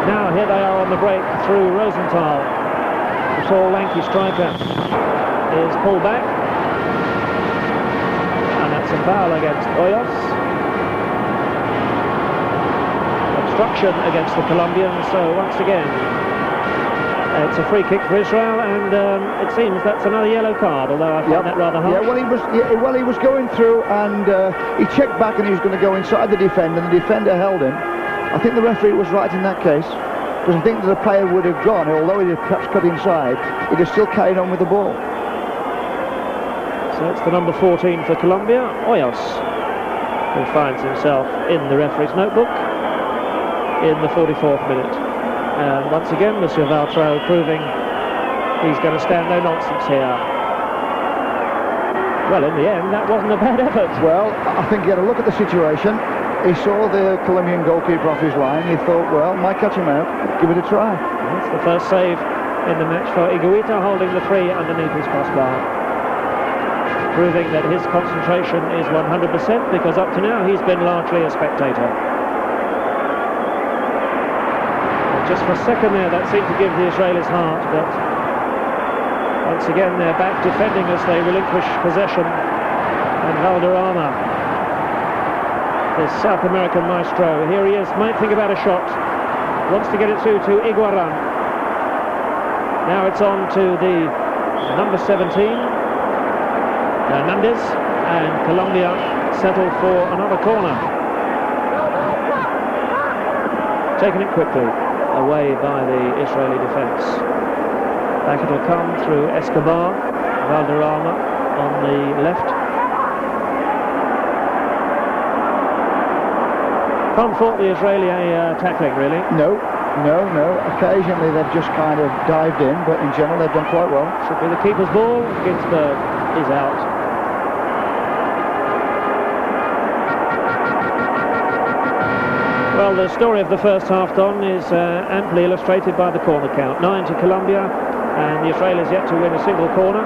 Now here they are on the break through Rosenthal. The tall, lanky striker is pulled back. And that's a foul against Hoyos. Obstruction against the Colombians, so once again it's a free kick for Israel, and it seems that's another yellow card, although I find that rather harsh. Yeah, well, he was going through, and he checked back and he was going to go inside the defender, and the defender held him. I think the referee was right in that case, because I think that the player would have gone, although he had perhaps cut inside, he'd have still carried on with the ball. So it's the number 14 for Colombia, Hoyos, who finds himself in the referee's notebook in the 44th minute. And once again, Monsieur Vautrot proving he's going to stand no nonsense here. Well, in the end, that wasn't a bad effort. Well, I think he had a look at the situation. He saw the Colombian goalkeeper off his line. He thought, well, might catch him out. Give it a try. That's the first save in the match for Higuita, holding the free underneath his crossbar. Proving that his concentration is 100%, because up to now he's been largely a spectator. Just for a second there, that seemed to give the Israelis heart, but once again they're back defending as they relinquish possession. And Valderrama, this South American maestro, here he is, might think about a shot, wants to get it through to Higuita. Now it's on to the number 17, Hernandez, and Colombia settle for another corner. Taking it quickly away by the Israeli defence. Back it'll come through Escobar, Valderrama on the left. Can't fault the Israeli tackling, really. No. Occasionally they've just kind of dived in, but in general they've done quite well. Should be the keeper's ball. Ginzburg is out. Well, the story of the first half, Don, is amply illustrated by the corner count. 9 to Colombia, and the Israelis yet to win a single corner.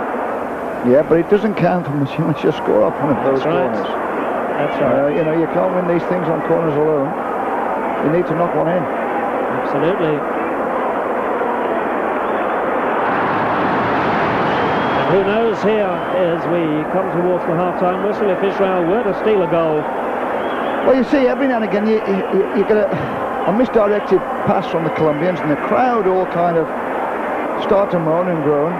Yeah, but it doesn't count unless you score up one of those corners. That's right. You know, you can't win these things on corners alone. You need to knock one in. Absolutely. And who knows here, as we come towards the half-time whistle, if Israel were to steal a goal. Well, you see, every now and again you get a misdirected pass from the Colombians, and the crowd all kind of start to moan and groan,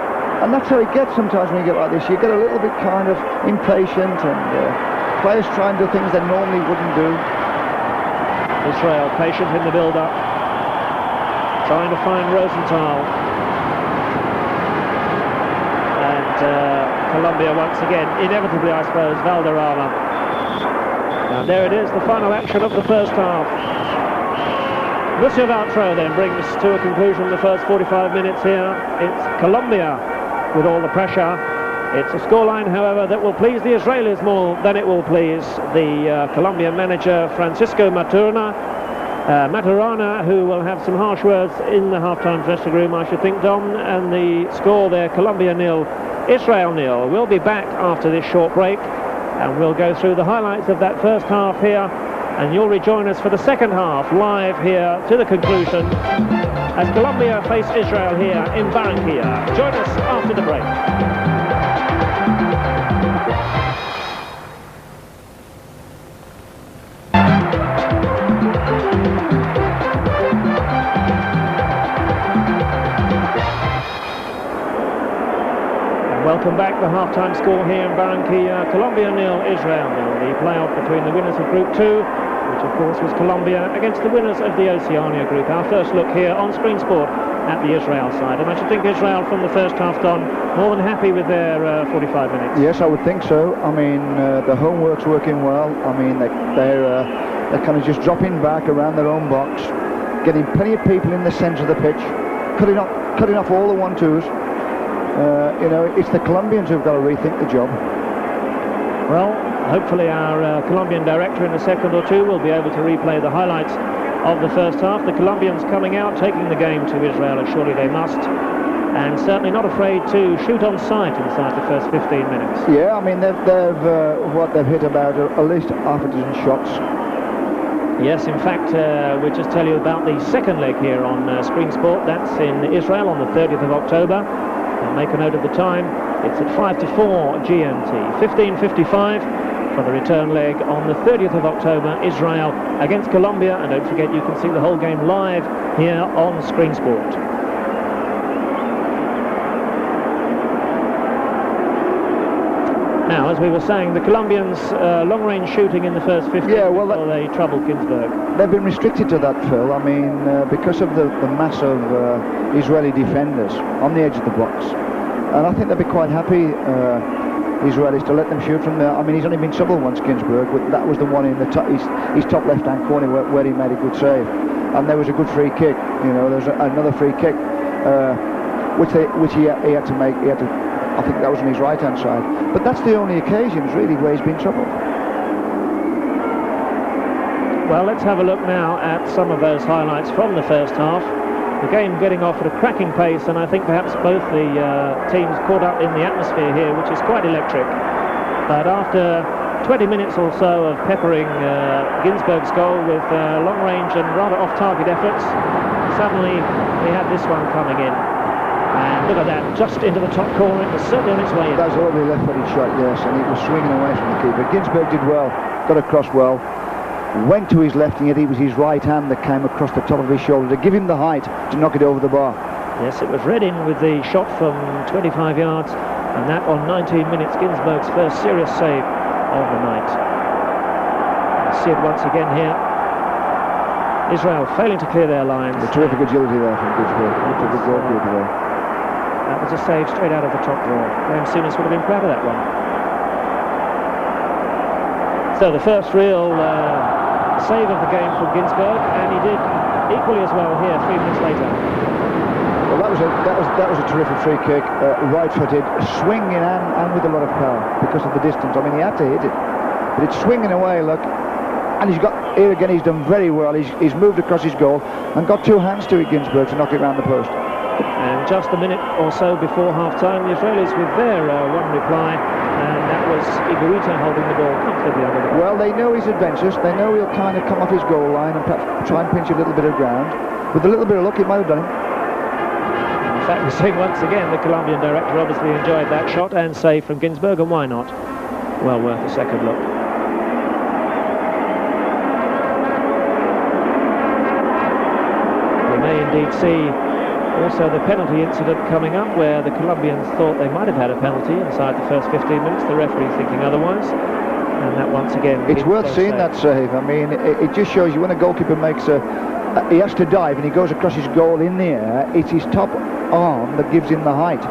and that's how it gets sometimes when you get like this. You get a little bit kind of impatient, and players try and do things they normally wouldn't do. Israel patient in the build-up, trying to find Rosenthal, and Colombia once again, inevitably I suppose, Valderrama. And there it is, the final action of the first half. Monsieur Vautrot then brings to a conclusion the first 45 minutes here. It's Colombia with all the pressure. It's a scoreline, however, that will please the Israelis more than it will please the Colombian manager Francisco Maturana, who will have some harsh words in the half-time dressing room, I should think, Dom. And the score there, Colombia 0, Israel 0. We'll be back after this short break, and we'll go through the highlights of that first half here, and you'll rejoin us for the second half live here to the conclusion as Colombia face Israel here in Barranquilla. Join us after the break. Welcome back. The half-time score here in Barranquilla: Colombia 0, Israel 0. The playoff between the winners of Group 2, which of course was Colombia, against the winners of the Oceania Group. Our first look here on Screen Sport at the Israel side. And I should think Israel, from the first half on, more than happy with their 45 minutes. Yes, I would think so. I mean, the homework's working well. I mean, they're kind of just dropping back around their own box, getting plenty of people in the centre of the pitch, cutting off all the 1-2s. You know, it's the Colombians who've got to rethink the job. Well, hopefully our Colombian director in a second or two will be able to replay the highlights of the first half. The Colombians coming out, taking the game to Israel, as surely they must, and certainly not afraid to shoot on sight inside the first 15 minutes. Yeah, I mean, they've hit about at least half a dozen shots. Yes, in fact, we'll just tell you about the second leg here on Screen Sport. That's in Israel on the 30th of October. And make a note of the time. It's at 5 to 4 GMT. 15:55 for the return leg on the 30th of October, Israel against Colombia. And don't forget, you can see the whole game live here on Screen Sport. Now, as we were saying, the Colombians long-range shooting in the first 15 before they troubled Ginzburg. They've been restricted to that, Phil. I mean, because of the mass of Israeli defenders on the edge of the box. And I think they'll be quite happy, Israelis, to let them shoot from there. I mean, he's only been troubled once, Ginzburg, but that was the one in the his top left-hand corner where he made a good save. And there was a good free kick. You know, there was another free kick, which he had to make. I think that was on his right-hand side. But that's the only occasions, really, where he's been troubled. Well, let's have a look now at some of those highlights from the first half. The game getting off at a cracking pace, and I think perhaps both the teams caught up in the atmosphere here, which is quite electric. But after 20 minutes or so of peppering Ginzburg's goal with long-range and rather off-target efforts, suddenly we had this one coming in. And look at that, just into the top corner. It was certainly on its way in. That was a lovely left-footed shot, yes, and it was swinging away from the keeper. Ginzburg did well, got across well, went to his left, and yet it was his right hand that came across the top of his shoulder to give him the height to knock it over the bar. Yes, it was René with the shot from 25 yards, and that on 19 minutes, Ginzburg's first serious save of the night. We'll see it once again here. Israel failing to clear their lines. A terrific agility there from Ginzburg. Terrific goalkeeper there. That was a save straight out of the top drawer. Graham Souness would have been proud of that one. So the first real save of the game from Ginzburg, and he did equally as well here 3 minutes later. Well, that was a terrific free kick, right-footed, swinging and with a lot of power because of the distance. I mean, he had to hit it, but it's swinging away. Look, and he's got here again. He's done very well. He's moved across his goal and got two hands to it, Ginzburg, to knock it round the post. And just a minute or so before half-time, the Israelis with their one reply, and that was Higuita holding the ball comfortably under the ball. Well, they know he's adventurous. They know he'll kind of come off his goal line and perhaps try and pinch a little bit of ground. With a little bit of luck, it might have done it. In fact, we're seeing once again the Colombian director obviously enjoyed that shot and save from Ginzburg, and why not? Well worth a second look. We may indeed see also the penalty incident coming up, where the Colombians thought they might have had a penalty inside the first 15 minutes. The referee thinking otherwise, and that once again... It's worth seeing that save. I mean, it just shows you when a goalkeeper makes he has to dive and he goes across his goal in the air, it's his top arm that gives him the height.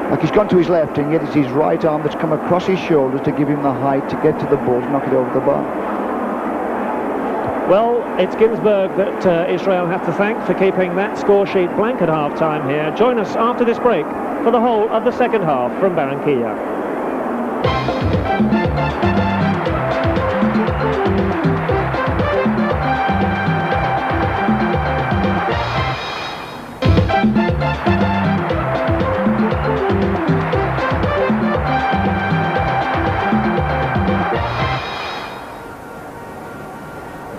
Like he's gone to his left, and yet it's his right arm that's come across his shoulders to give him the height to get to the ball, to knock it over the bar. Well, it's Ginzburg that Israel have to thank for keeping that score sheet blank at half-time here. Join us after this break for the whole of the second half from Barranquilla.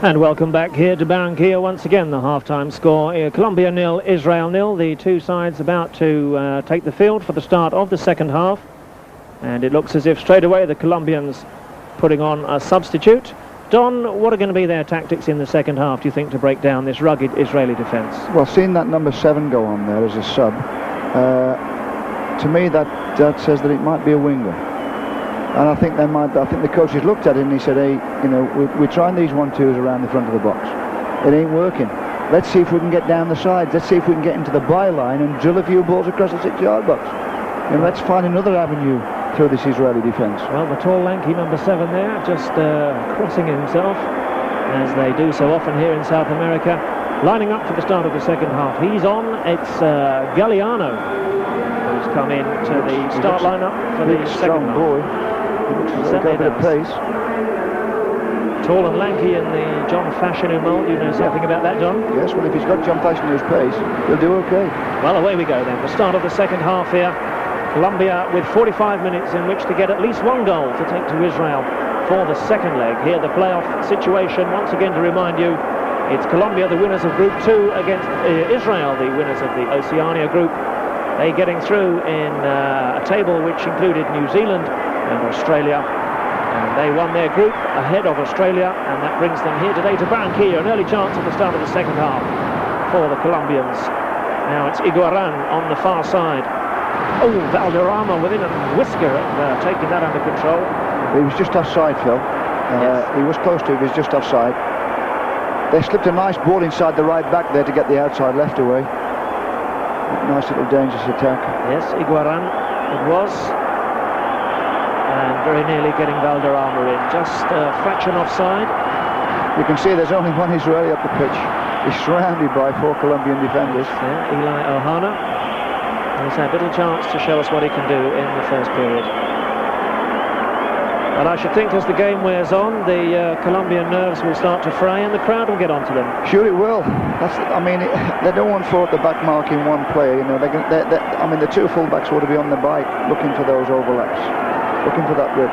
And welcome back here to Barranquilla. Once again, the half-time score, Colombia 0, Israel 0. The two sides about to take the field for the start of the second half. And it looks as if straight away the Colombians putting on a substitute. Don, what are going to be their tactics in the second half, do you think, to break down this rugged Israeli defence? Well, seeing that number 7 go on there as a sub, to me that says that it might be a winger. And I think the coaches looked at it and he said, hey, you know, we're trying these 1-2s around the front of the box. It ain't working. Let's see if we can get down the sides. Let's see if we can get into the byline and drill a few balls across the 6-yard box. And let's find another avenue through this Israeli defence. Well, the tall, lanky number 7 there, just crossing himself, as they do so often here in South America, lining up for the start of the second half. He's on. It's Galliano who's come in to the start lineup for the second half. Boy. He's got a bit of pace. Tall and lanky in the John Fashanu mould. You know something about that, John? Yes, well, if he's got John Fashanu's pace, he'll do okay. Well, away we go then. The start of the second half here. Colombia with 45 minutes in which to get at least one goal to take to Israel for the second leg. Here the playoff situation, once again to remind you, it's Colombia, the winners of Group 2, against Israel, the winners of the Oceania Group. They getting through in a table which included New Zealand and Australia. And they won their group ahead of Australia, and that brings them here today to Barranquilla. An early chance at the start of the second half for the Colombians. Now it's Higuita on the far side. Oh, Valderrama within a whisker of taking that under control. He was just offside, Phil. Yes. He was close to it, he was just offside. They slipped a nice ball inside the right back there to get the outside left away. Nice little dangerous attack. Yes, Higuita it was. And very nearly getting Valderrama in. Just a fraction offside. You can see there's only one Israeli up the pitch. He's surrounded by 4 Colombian defenders. Yeah, Eli Ohana. He's had little chance to show us what he can do in the first period. But I should think as the game wears on, the Colombian nerves will start to fray and the crowd will get onto them. Sure it will. I mean, they don't want 4 at the back marking one player. You know, I mean, the 2 fullbacks ought to be on the bike looking for those overlaps, looking for that width.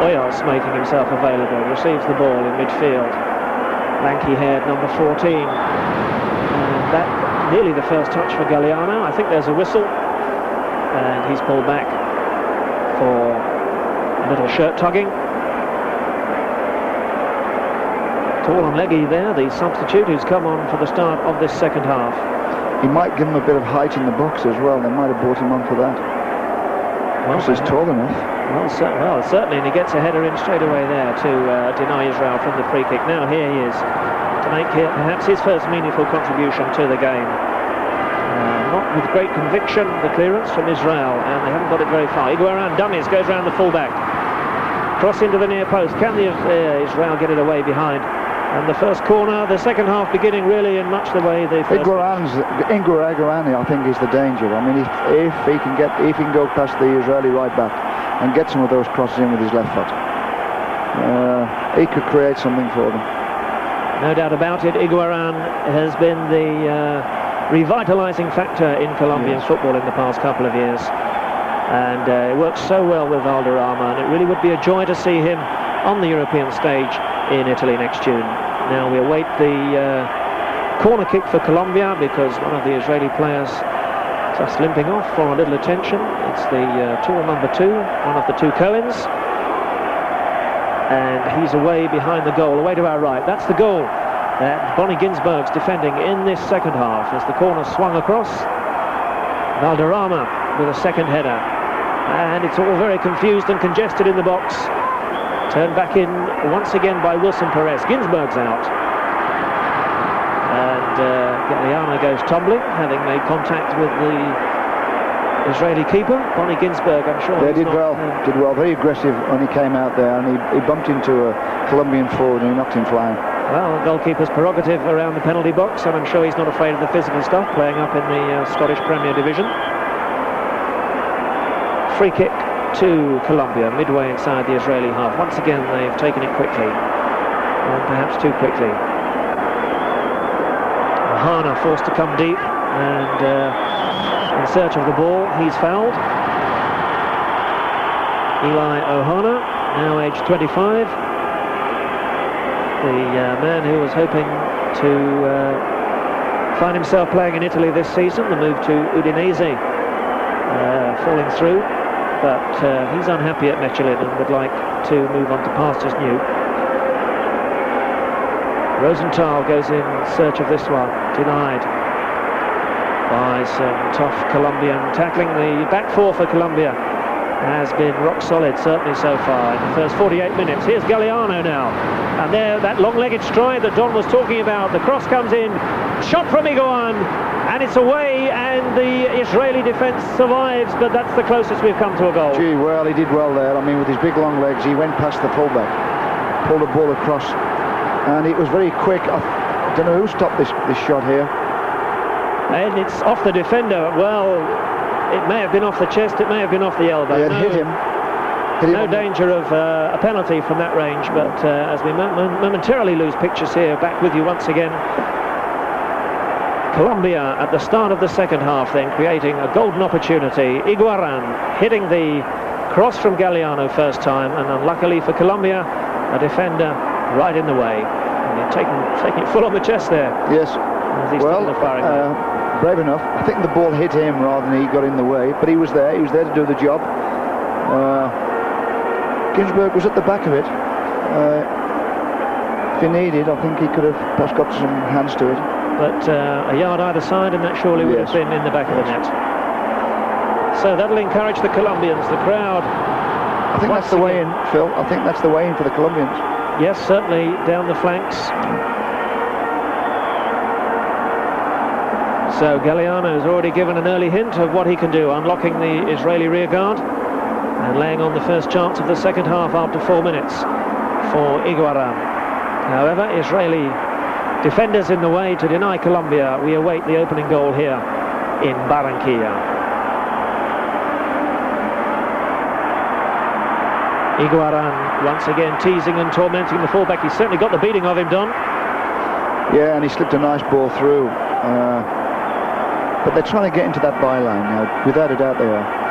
Oyos making himself available, receives the ball in midfield. Lanky-haired number 14. And that nearly the first touch for Galliano. I think there's a whistle. And he's pulled back for a little shirt tugging. Tall and leggy there, the substitute who's come on for the start of this second half. He might give him a bit of height in the box as well. They might have brought him on for that. Well, he's tall enough. Well, certainly, and he gets a header in straight away there to deny Israel from the free kick. Now here he is to make perhaps his first meaningful contribution to the game. Not with great conviction, the clearance from Israel, and they haven't got it very far. Higuita dummies, goes round the fullback. Cross into the near post. Can Israel get it away behind? And the first corner, the second half beginning really in much the way the first. Higuita, I think, is the danger. I mean, if he can go past the Israeli right back and get some of those crosses in with his left foot, he could create something for them. No doubt about it. Higuita has been the revitalising factor in Colombian football in the past couple of years, and it works so well with Valderrama, and it really would be a joy to see him on the European stage in Italy next June. Now we await the corner kick for Colombia, because one of the Israeli players just limping off for a little attention. It's the tall number 2, one of the 2 Cohens, and he's away behind the goal, away to our right. That's the goal that Bonnie Ginzburg's defending in this second half, as the corner swung across. Valderrama with a second header, and it's all very confused and congested in the box. Turned back in once again by Wilson Perez. Ginzburg's out, and Galliano goes tumbling, having made contact with the Israeli keeper, Bonnie Ginzburg, I'm sure. They did well, very aggressive when he came out there, and he bumped into a Colombian forward and he knocked him flying. Well, goalkeeper's prerogative around the penalty box, and I'm sure he's not afraid of the physical stuff, playing up in the Scottish Premier Division. Free kick to Colombia, midway inside the Israeli half. Once again, they've taken it quickly, or perhaps too quickly. Ohana forced to come deep, and in search of the ball, he's fouled. Eli Ohana, now aged 25. The man who was hoping to find himself playing in Italy this season, the move to Udinese falling through, but he's unhappy at Michelin and would like to move on to pastures new. Rosenthal goes in search of this one, denied by some tough Colombian tackling. The back four for Colombia has been rock solid, certainly so far in the first 48 minutes. Here's Galliano now, and there, that long-legged stride that Don was talking about. The cross comes in, shot from Higuain, and it's away, and the Israeli defence survives, but that's the closest we've come to a goal. Gee, well, he did well there. I mean, with his big long legs, he went past the fullback, pulled the ball across, and it was very quick. I don't know who stopped this shot here. And it's off the defender. Well, it may have been off the chest, it may have been off the elbow. Yeah, hit him. No danger of a penalty from that range, but as we momentarily lose pictures here, back with you once again. Colombia at the start of the second half then creating a golden opportunity. Higuain hitting the cross from Galliano first time, and unluckily for Colombia, a defender right in the way. And he's taking it full on the chest there. Yes. Well, brave enough. I think the ball hit him rather than he got in the way, but he was there to do the job. Ginzburg was at the back of it. If he needed, I think he could have perhaps got some hands to it. But a yard either side, and that surely would have been in the back of the net. So that'll encourage the Colombians, the crowd. I think that's the way in, Phil. I think that's the way in for the Colombians. Yes, certainly down the flanks. So Galliano has already given an early hint of what he can do, unlocking the Israeli rearguard and laying on the first chance of the second half after 4 minutes for Higuain. However, Israeli defenders in the way to deny Colombia. We await the opening goal here in Barranquilla. Higuain once again teasing and tormenting the fullback. He's certainly got the beating of him, Don. Yeah, and he slipped a nice ball through. But they're trying to get into that byline now. Without a doubt they are.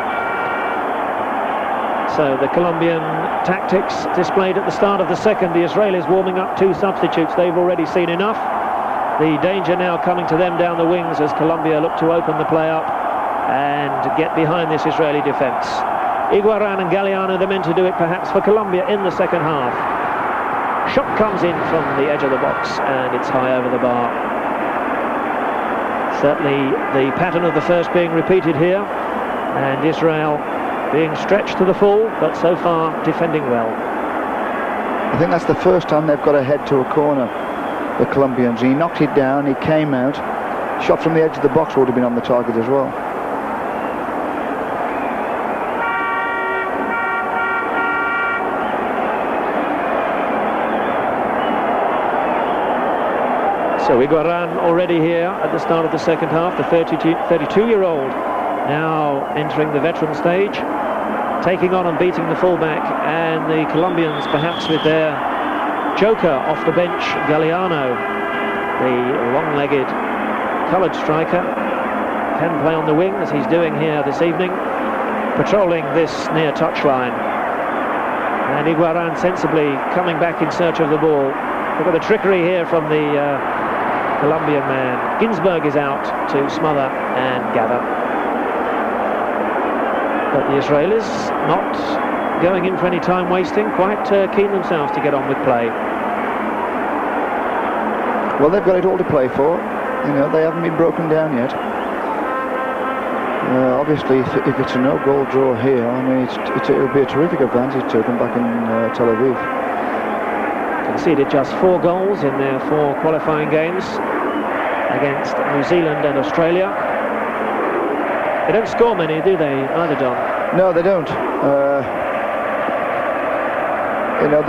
So the Colombian tactics displayed at the start of the second. The Israelis warming up 2 substitutes. They've already seen enough. The danger now coming to them down the wings as Colombia look to open the play up and get behind this Israeli defence. Higuain and Galliano, the men to do it perhaps for Colombia in the second half. Shot comes in from the edge of the box and it's high over the bar. Certainly the pattern of the first being repeated here, and Israel being stretched to the full, but so far defending well. I think that's the first time they've got a head to a corner, the Colombians. He knocked it down, he came out, shot from the edge of the box would have been on the target as well. So Higuain already here at the start of the second half, the 32-year-old now entering the veteran stage, taking on and beating the fullback, and the Colombians perhaps with their joker off the bench, Galliano, the long-legged coloured striker, can play on the wing as he's doing here this evening, patrolling this near touchline. And Higuain sensibly coming back in search of the ball. Look at the trickery here from the Colombian man. Ginzburg is out to smother and gather. But the Israelis not going in for any time wasting, quite keen themselves to get on with play. Well, they've got it all to play for. You know, they haven't been broken down yet. Obviously, if it's a no-goal draw here, I mean, it'll be a terrific advantage to them back in Tel Aviv. Conceded just 4 goals in their 4 qualifying games against New Zealand and Australia. They don't score many, do they, either, Don? No, they don't. You know,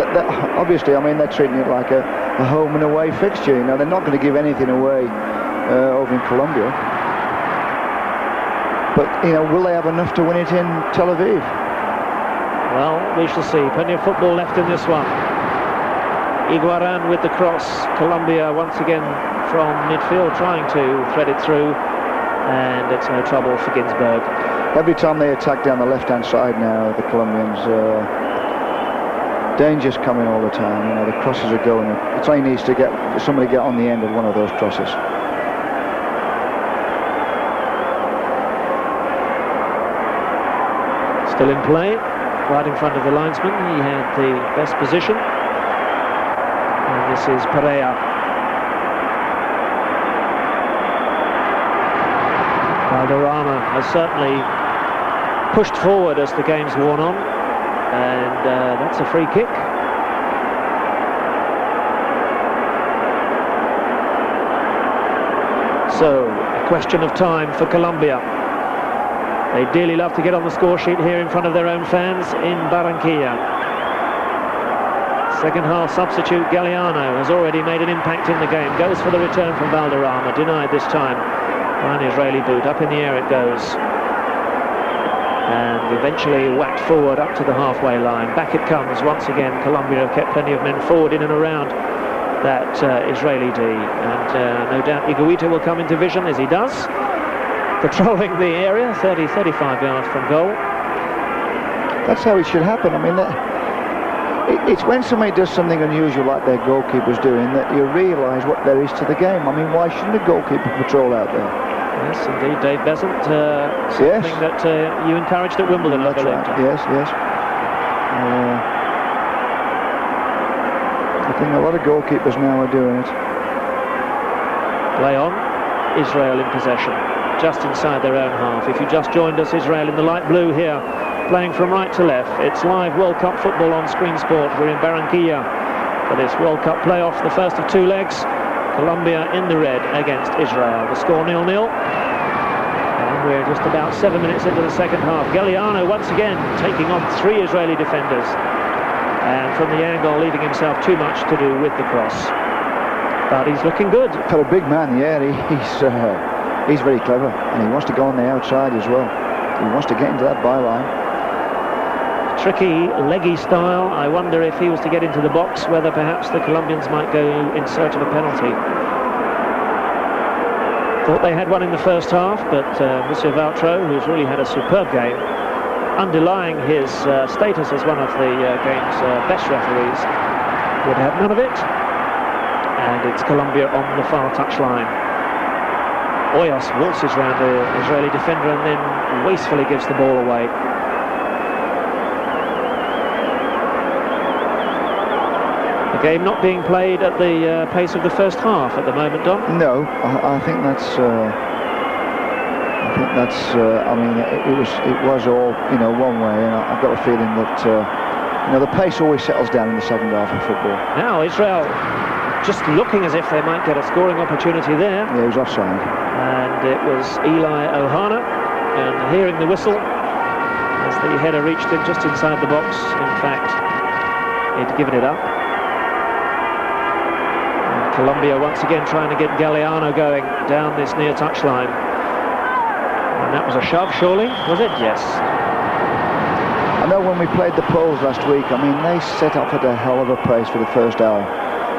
obviously, I mean, they're treating it like a home and away fixture. You know, they're not going to give anything away over in Colombia. But, you know, will they have enough to win it in Tel Aviv? Well, we shall see. Plenty of football left in this one. Higuita with the cross. Colombia once again from midfield trying to thread it through. And it's no trouble for Ginzburg. Every time they attack down the left-hand side now, the Colombians, danger's coming all the time. You know, the crosses are going. It only needs to get somebody get on the end of one of those crosses. Still in play, right in front of the linesman. He had the best position. And this is Perez. Valderrama has certainly pushed forward as the game's worn on, and that's a free kick. So, a question of time for Colombia. They dearly love to get on the score sheet here in front of their own fans in Barranquilla. Second half substitute Galeano has already made an impact in the game. Goes for the return from Valderrama, denied this time. An Israeli boot, up in the air it goes, and eventually whacked forward up to the halfway line. Back it comes once again. Colombia have kept plenty of men forward in and around that Israeli D, and no doubt Higuita will come into vision, as he does, patrolling the area 30-35 yards from goal. That's how it should happen. I mean, it's when somebody does something unusual like their goalkeeper's doing that you realise what there is to the game. I mean, why shouldn't a goalkeeper patrol out there? Yes, indeed, Dave Besant, something that you encouraged at Wimbledon, I believe. Right. Yes. I think a lot of goalkeepers now are doing it. Play on, Israel in possession, just inside their own half. If you just joined us, Israel in the light blue here, playing from right to left. It's live World Cup football on Screen Sport. We're in Barranquilla for this World Cup playoff, the first of two legs. Colombia in the red against Israel. The score 0-0. And we're just about 7 minutes into the second half. Galeano once again taking on 3 Israeli defenders. And from the angle, leaving himself too much to do with the cross. But he's looking good. For a big man, yeah, he's very clever. And he wants to go on the outside as well. He wants to get into that byline. Tricky, leggy style. I wonder if he was to get into the box, whether perhaps the Colombians might go in search of a penalty. Thought they had one in the first half, but Monsieur Vautrot, who's really had a superb game, underlying his status as one of the game's best referees, would have none of it. And it's Colombia on the far touchline. Hoyos waltzes round the Israeli defender and then wastefully gives the ball away. The game not being played at the pace of the first half at the moment, Don? No, I think that's. I mean, it was all, you know, one way, and I've got a feeling that you know, the pace always settles down in the second half of football. Now Israel just looking as if they might get a scoring opportunity there. Yeah, he was offside. And it was Eli Ohana, and hearing the whistle as the header reached him just inside the box. In fact, he'd given it up. And Colombia once again trying to get Galeano going down this near touchline. And that was a shove, surely, was it? Yes. I know when we played the Poles last week, I mean, they set off at a hell of a pace for the first hour.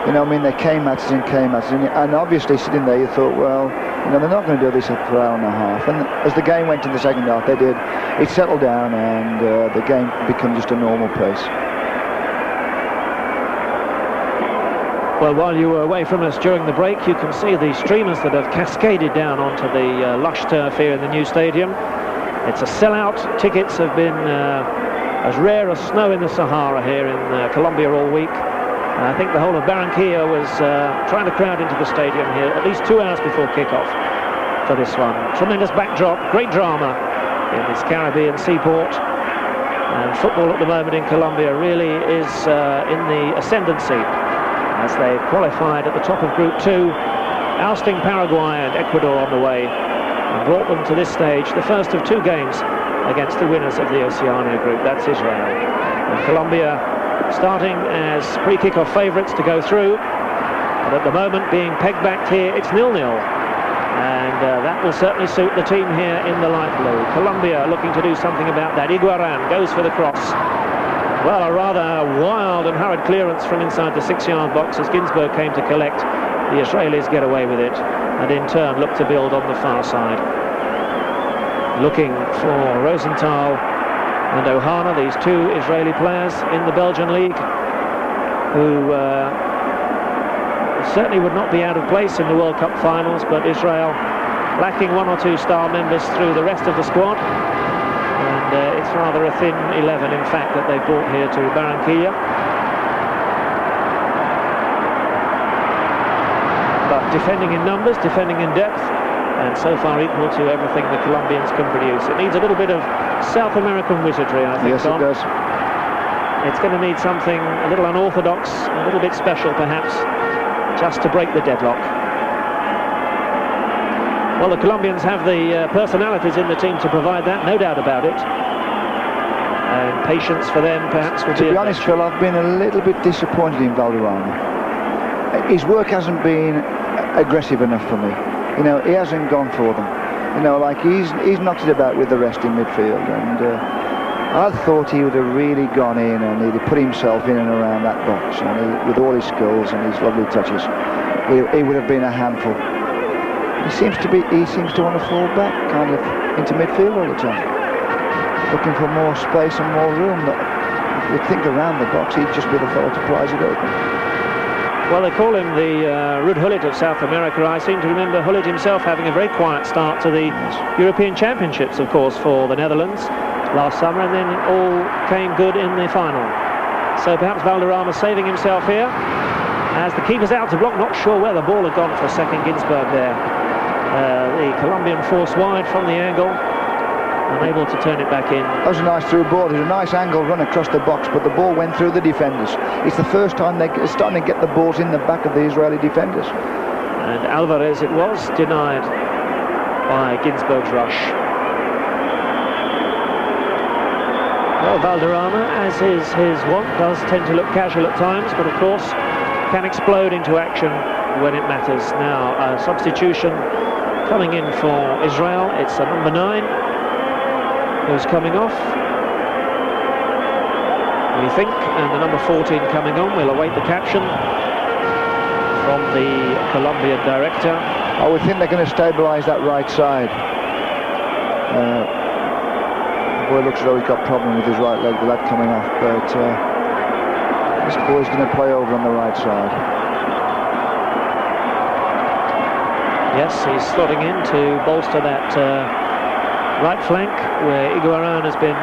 You know, I mean, they came at us, and obviously sitting there you thought, well, you know, they're not going to do this for an hour and a half. And as the game went in the second half, they did. It settled down, and the game became just a normal pace. Well, while you were away from us during the break, you can see the streamers that have cascaded down onto the lush turf here in the new stadium. It's a sellout. Tickets have been as rare as snow in the Sahara here in Colombia all week. I think the whole of Barranquilla was trying to crowd into the stadium here at least 2 hours before kickoff for this one. Tremendous backdrop, great drama in this Caribbean seaport. And football at the moment in Colombia really is in the ascendancy as they've qualified at the top of Group 2, ousting Paraguay and Ecuador on the way. and brought them to this stage, the first of 2 games against the winners of the Oceania group. That's Israel. And Colombia starting as pre-kick-off favourites to go through, but at the moment being peg-backed here, it's 0-0. And that will certainly suit the team here in the light blue. Colombia looking to do something about that. Higuita goes for the cross. Well, a rather wild and hurried clearance from inside the 6-yard box as Ginzburg came to collect. The Israelis get away with it and in turn look to build on the far side. Looking for Rosenthal and Ohana, these 2 Israeli players in the Belgian league, who certainly would not be out of place in the World Cup finals, but Israel lacking 1 or 2 star members through the rest of the squad. And it's rather a thin 11, in fact, that they brought here to Barranquilla. But defending in numbers, defending in depth, and so far equal to everything the Colombians can produce. It needs a little bit of South American wizardry, I think, yes, Tom. It does. It's going to need something a little unorthodox, a little bit special, perhaps, just to break the deadlock. Well, the Colombians have the personalities in the team to provide that, no doubt about it. And patience for them, perhaps, will be... To be honest, Phil, I've been a little bit disappointed in Valderrama. His work hasn't been aggressive enough for me. You know, he hasn't gone for them. You know, like he's knocked it about with the rest in midfield, and I thought he would have really gone in and he'd have put himself in and around that box, and with all his skills and his lovely touches, he would have been a handful. He seems to want to fall back, kind of into midfield all the time, looking for more space and more room. If you think around the box, he'd just be the fellow to prize it open. Well, they call him the Ruud Gullit of South America. I seem to remember Gullit himself having a very quiet start to the European Championships, of course, for the Netherlands last summer, and then it all came good in the final. So perhaps Valderrama saving himself here as the keeper's out to block. Not sure where the ball had gone for a second. Ginzburg there. The Colombian force wide from the angle, unable to turn it back in. That was a nice through ball. It was a nice angle run across the box, but the ball went through the defenders. It's the first time they're starting to get the balls in the back of the Israeli defenders. And Alvarez, it was denied by Ginzburg's rush. Well, Valderrama, as is his wont, does tend to look casual at times, but of course can explode into action when it matters. Now, a substitution coming in for Israel. It's a number 9 who's coming off, we think, and the number 14 coming on. We'll await the caption from the Colombian director. I would think they're going to stabilise that right side. The boy looks as though he's got a problem with his right leg with that coming off, but this boy's going to play over on the right side. Yes, he's slotting in to bolster that right flank where Higuita has been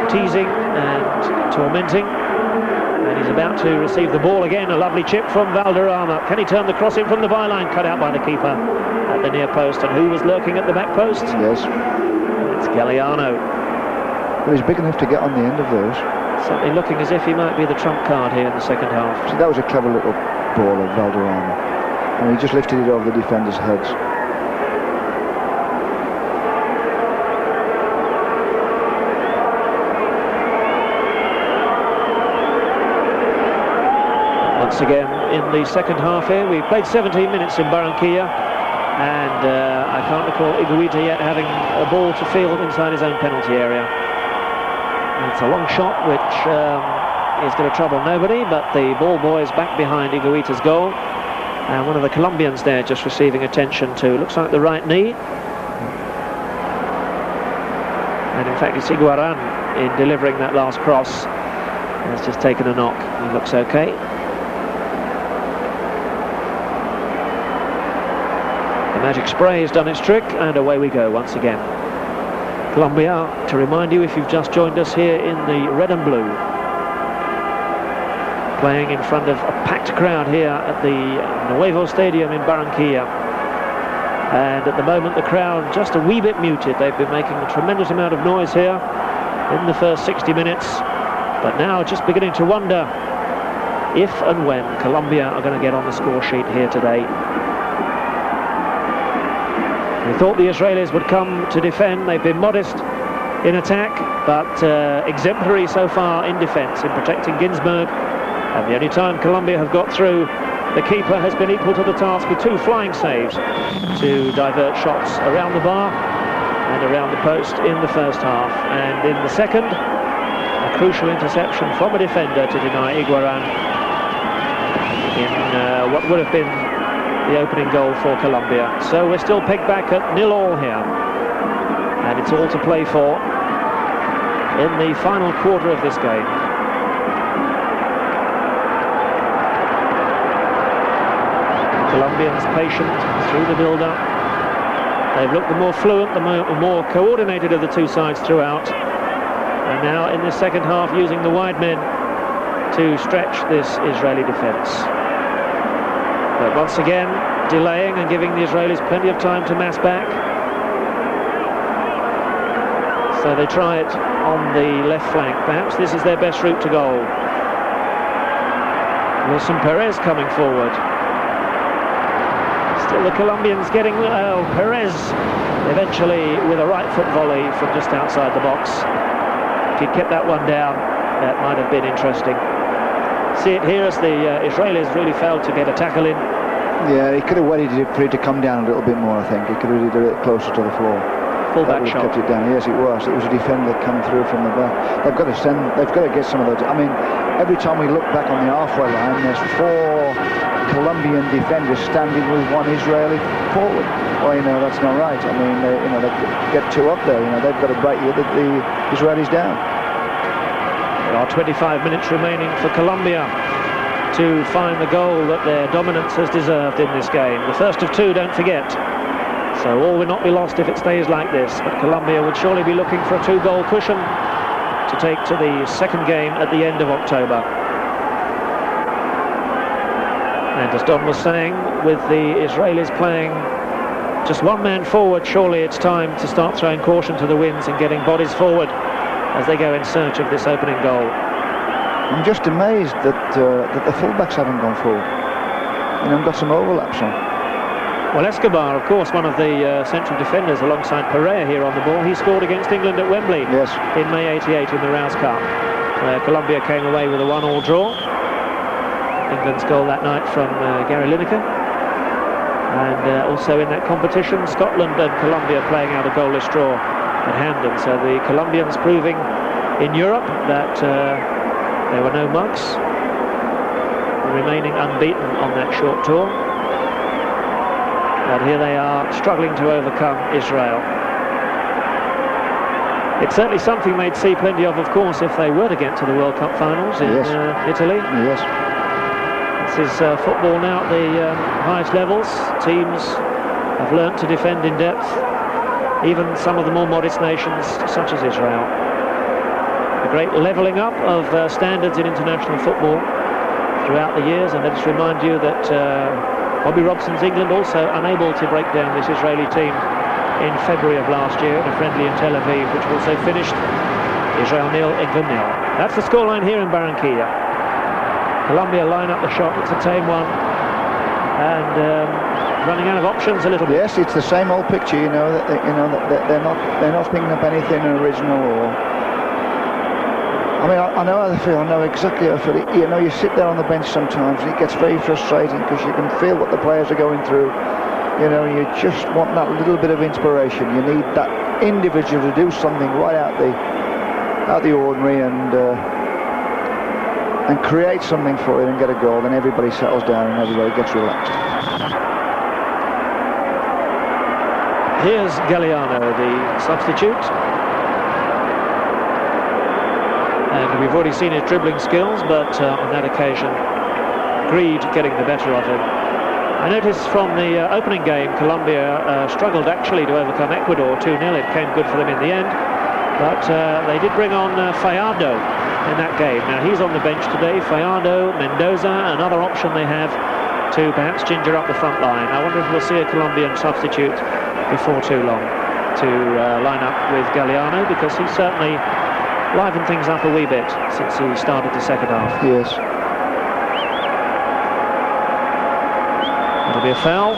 teasing and tormenting, and he's about to receive the ball again. A lovely chip from Valderrama. Can he turn the cross in from the byline? Cut out by the keeper at the near post. And who was lurking at the back post? Yes, it's Galliano. Well, he's big enough to get on the end of those. Certainly looking as if he might be the trump card here in the second half. So that was a clever little ball of Valderrama, and he just lifted it over the defenders' heads. Once again in the second half here, we played 17 minutes in Barranquilla, and I can't recall Higuita yet having a ball to field inside his own penalty area. And it's a long shot which is going to trouble nobody, but the ball boy is back behind Higuita's goal. And one of the Colombians there just receiving attention to, looks like the right knee. And in fact, it's Higuita in delivering that last cross. Has just taken a knock. He looks okay. The magic spray has done its trick, and away we go once again. Colombia, to remind you, if you've just joined us here in the red and blue, playing in front of a packed crowd here at the Nuevo Stadium in Barranquilla. And at the moment the crowd just a wee bit muted. They've been making a tremendous amount of noise here in the first 60 minutes, but now just beginning to wonder if and when Colombia are going to get on the score sheet here today. We thought the Israelis would come to defend. They've been modest in attack, but exemplary so far in defence, in protecting Ginzburg. And the only time Colombia have got through, the keeper has been equal to the task with 2 flying saves to divert shots around the bar and around the post in the first half. And in the second, a crucial interception from a defender to deny Iguaran in what would have been the opening goal for Colombia. So we're still pegged back at 0-0 here. And it's all to play for in the final quarter of this game. Colombians patient through the build-up. They've looked the more fluent, the more coordinated of the two sides throughout. And now in this second half using the wide men to stretch this Israeli defence. But once again, delaying and giving the Israelis plenty of time to mass back. So they try it on the left flank. Perhaps this is their best route to goal. Wilson Perez coming forward. Still the Colombians getting... Oh, Perez eventually with a right foot volley from just outside the box. If he'd kept that one down, that might have been interesting. See it here as the Israelis really failed to get a tackle in. Yeah, he could have waited for it to come down a little bit more, I think. He could have did it closer to the floor. Full back shot. Kept it down. Yes, it was. It was a defender come through from the back. They've got to get some of those. I mean, every time we look back on the halfway line, there's 4 Colombian defenders standing with 1 Israeli forward. Well, you know, that's not right. I mean, they get 2 up there. You know, they've got to break the Israelis down. There are 25 minutes remaining for Colombia to find the goal that their dominance has deserved in this game. The first of 2, don't forget. So all will not be lost if it stays like this. But Colombia would surely be looking for a 2-goal cushion to take to the second game at the end of October. And as Don was saying, with the Israelis playing just 1 man forward, surely it's time to start throwing caution to the winds and getting bodies forward as they go in search of this opening goal. I'm just amazed that the fullbacks haven't gone forward. You know, got some overlaps on. Well, Escobar, of course, one of the central defenders alongside Pereira here on the ball. He scored against England at Wembley in May '88 in the Rouse Cup. Colombia came away with a 1-1 draw. England's goal that night from Gary Lineker. And also in that competition, Scotland and Colombia playing out a goalless draw at Hampden. So the Colombians proving in Europe that there were no mugs, remaining unbeaten on that short tour. But here they are struggling to overcome Israel. It's certainly something they'd see plenty of course, if they were to get to the World Cup finals in Italy. Yes. This is football now at the highest levels. Teams have learnt to defend in depth, even some of the more modest nations such as Israel. A great levelling up of standards in international football throughout the years, and let us remind you that Bobby Robson's England also unable to break down this Israeli team in February of last year in a friendly in Tel Aviv, which also finished Israel 0, England 0. That's the scoreline here in Barranquilla. Colombia line up the shot. It's a tame one, and running out of options a little bit. Yes, it's the same old picture. You know that they're not picking up anything original or. I mean, I know how they feel. I know exactly how I feel. You know, you sit there on the bench sometimes and it gets very frustrating because you can feel what the players are going through. You know, you just want that little bit of inspiration. You need that individual to do something right out the ordinary and create something for it and get a goal. Then everybody settles down and everybody gets relaxed. Here's Galliano, the substitute. And we've already seen his dribbling skills, but on that occasion, greed getting the better of him. I noticed from the opening game, Colombia struggled actually to overcome Ecuador 2-0. It came good for them in the end, but they did bring on Fallardo in that game. Now he's on the bench today. Fallardo, Mendoza, another option they have to perhaps ginger up the front line. I wonder if we'll see a Colombian substitute before too long to line up with Galliano, because he's certainly livened things up a wee bit since he started the second half. Yes. It'll be a foul.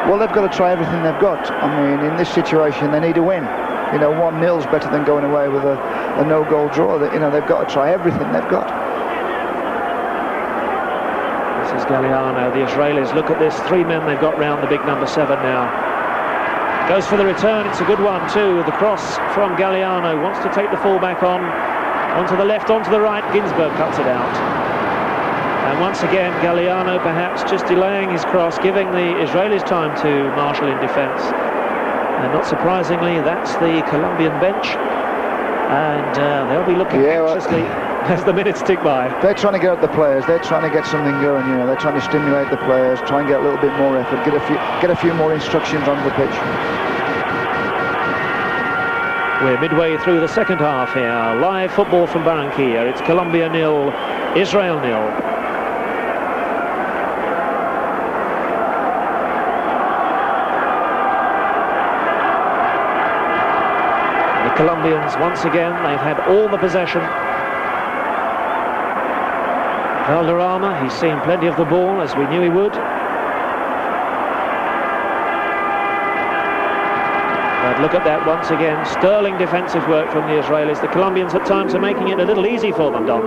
Well, they've got to try everything they've got. I mean, in this situation, they need a win. You know, 1-0's better than going away with a no-goal draw. You know, they've got to try everything they've got. This is Galliano. The Israelis, look at this. 3 men they've got round the big number 7 now. Goes for the return. It's a good one, too. The cross from Galliano. Wants to take the fullback on. Onto the left, onto the right. Ginzburg cuts it out. And once again, Galliano perhaps just delaying his cross, giving the Israelis time to marshal in defence. And not surprisingly, that's the Colombian bench. And they'll be looking anxiously as the minutes tick by. They're trying to get at the players. They're trying to get something going. You know, they're trying to stimulate the players, try and get a little bit more effort, get a few more instructions on the pitch. We're midway through the second half here. Live football from Barranquilla. It's Colombia 0, Israel 0. Colombians once again, they've had all the possession. Valderrama, he's seen plenty of the ball, as we knew he would. But look at that once again, sterling defensive work from the Israelis. The Colombians at times are making it a little easy for them, Don.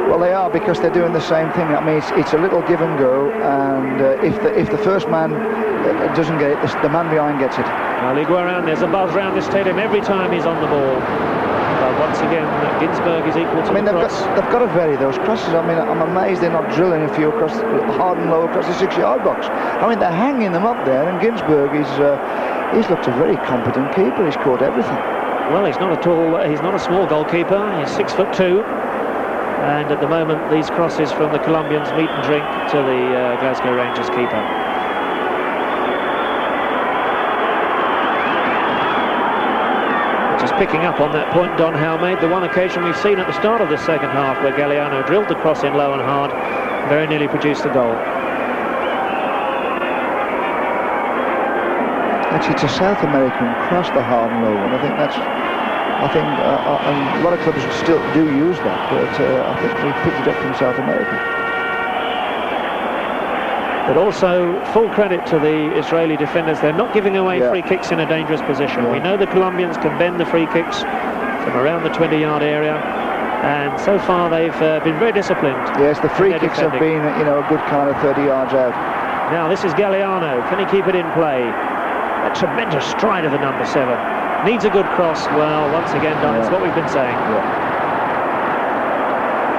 Well, they are, because they're doing the same thing. I mean, it's a little give and go, and if the first man doesn't get it, the man behind gets it. Well, they go around, there's a buzz around the stadium every time he's on the ball. But once again, Ginzburg is equal to the cross. They've got to vary those crosses. I mean, I'm amazed they're not drilling a few across, hard and low across the 6-yard box. I mean, they're hanging them up there, and Ginzburg he's looked a very competent keeper. He's caught everything. Well, he's not a small goalkeeper. He's 6'2", and at the moment, these crosses from the Colombians meet and drink to the Glasgow Rangers keeper. Just picking up on that point Don Howe made, the one occasion we've seen at the start of the second half where Galliano drilled the cross in low and hard, very nearly produced a goal. Actually, it's a South American cross, the hard and low one. I think a lot of clubs still do use that, but I think we picked it up from South America. But also, full credit to the Israeli defenders. They're not giving away free kicks in a dangerous position. We know the Colombians can bend the free kicks from around the 20-yard area, and so far they've been very disciplined. Yes, the free kicks have been, you know, a good kind of 30 yards out. Now this is Galliano. Can he keep it in play? A tremendous stride of the number 7. Needs a good cross. Well, once again, Don, it's what we've been saying.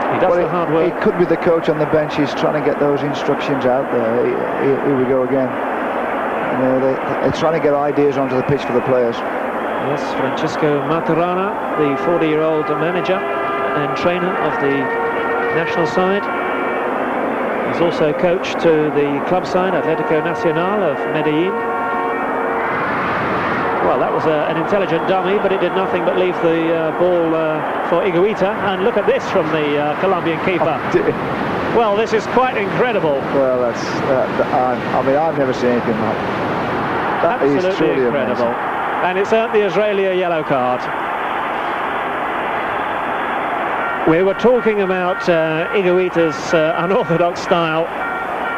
He does the hard work. It could be the coach on the bench. He's trying to get those instructions out there. Here we go again. You know, they're trying to get ideas onto the pitch for the players. Yes, Francisco Maturana, the 40-year-old manager and trainer of the national side. He's also coach to the club side, Atlético Nacional of Medellin. Well, that was an intelligent dummy, but it did nothing but leave the ball for Higuita. And look at this from the Colombian keeper. Oh, well, this is quite incredible. Well, I mean, I've never seen anything like that. That is truly incredible. Amazing. And it's earned the Israeli a yellow card. We were talking about Higuita's unorthodox style.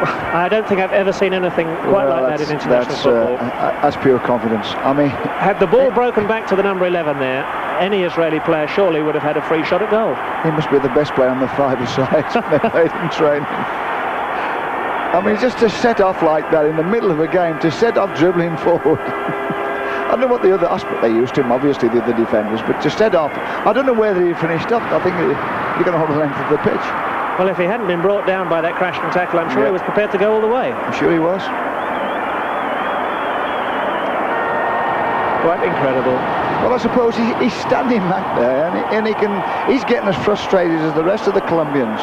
I don't think I've ever seen anything quite like that in international football. That's pure confidence. I mean, had the ball broken back to the number 11 there, any Israeli player surely would have had a free shot at goal. He must be the best player on the 5-a-side they played in training. I mean, just to set off like that in the middle of a game, to set off dribbling forward. I don't know what the other aspect they used him, obviously the other defenders, but to set off, I don't know whether he finished up. I think you're going to hold the length of the pitch. Well, if he hadn't been brought down by that crash and tackle, I'm sure he was prepared to go all the way. I'm sure he was. Quite incredible. Well, I suppose he's standing back there, and he's getting as frustrated as the rest of the Colombians,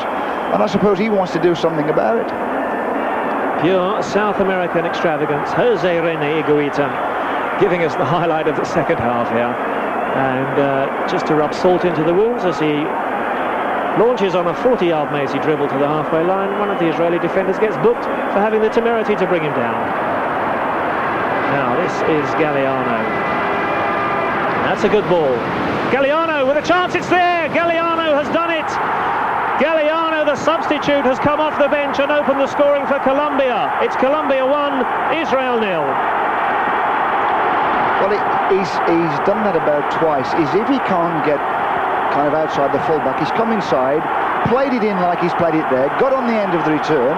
and I suppose he wants to do something about it. Pure South American extravagance. Jose René Higuita giving us the highlight of the second half here, and just to rub salt into the wounds as he launches on a 40-yard mazy dribble to the halfway line. One of the Israeli defenders gets booked for having the temerity to bring him down. Now this is Galliano. That's a good ball. Galliano with a chance, it's there! Galliano has done it! Galliano, the substitute. substitute has come off the bench and opened the scoring for Colombia. It's Colombia 1, Israel 0. Well, he's done that about twice. If he can't get kind of outside the fullback, he's come inside, played it in like he's played it there, got on the end of the return,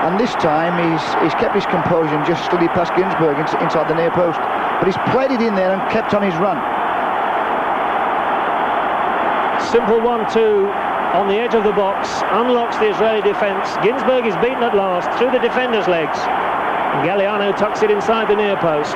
and this time he's kept his composure and just slid it past Ginzburg inside the near post. But he's played it in there and kept on his run. Simple 1-2 on the edge of the box, unlocks the Israeli defence. Ginzburg is beaten at last through the defender's legs. And Galliano tucks it inside the near post.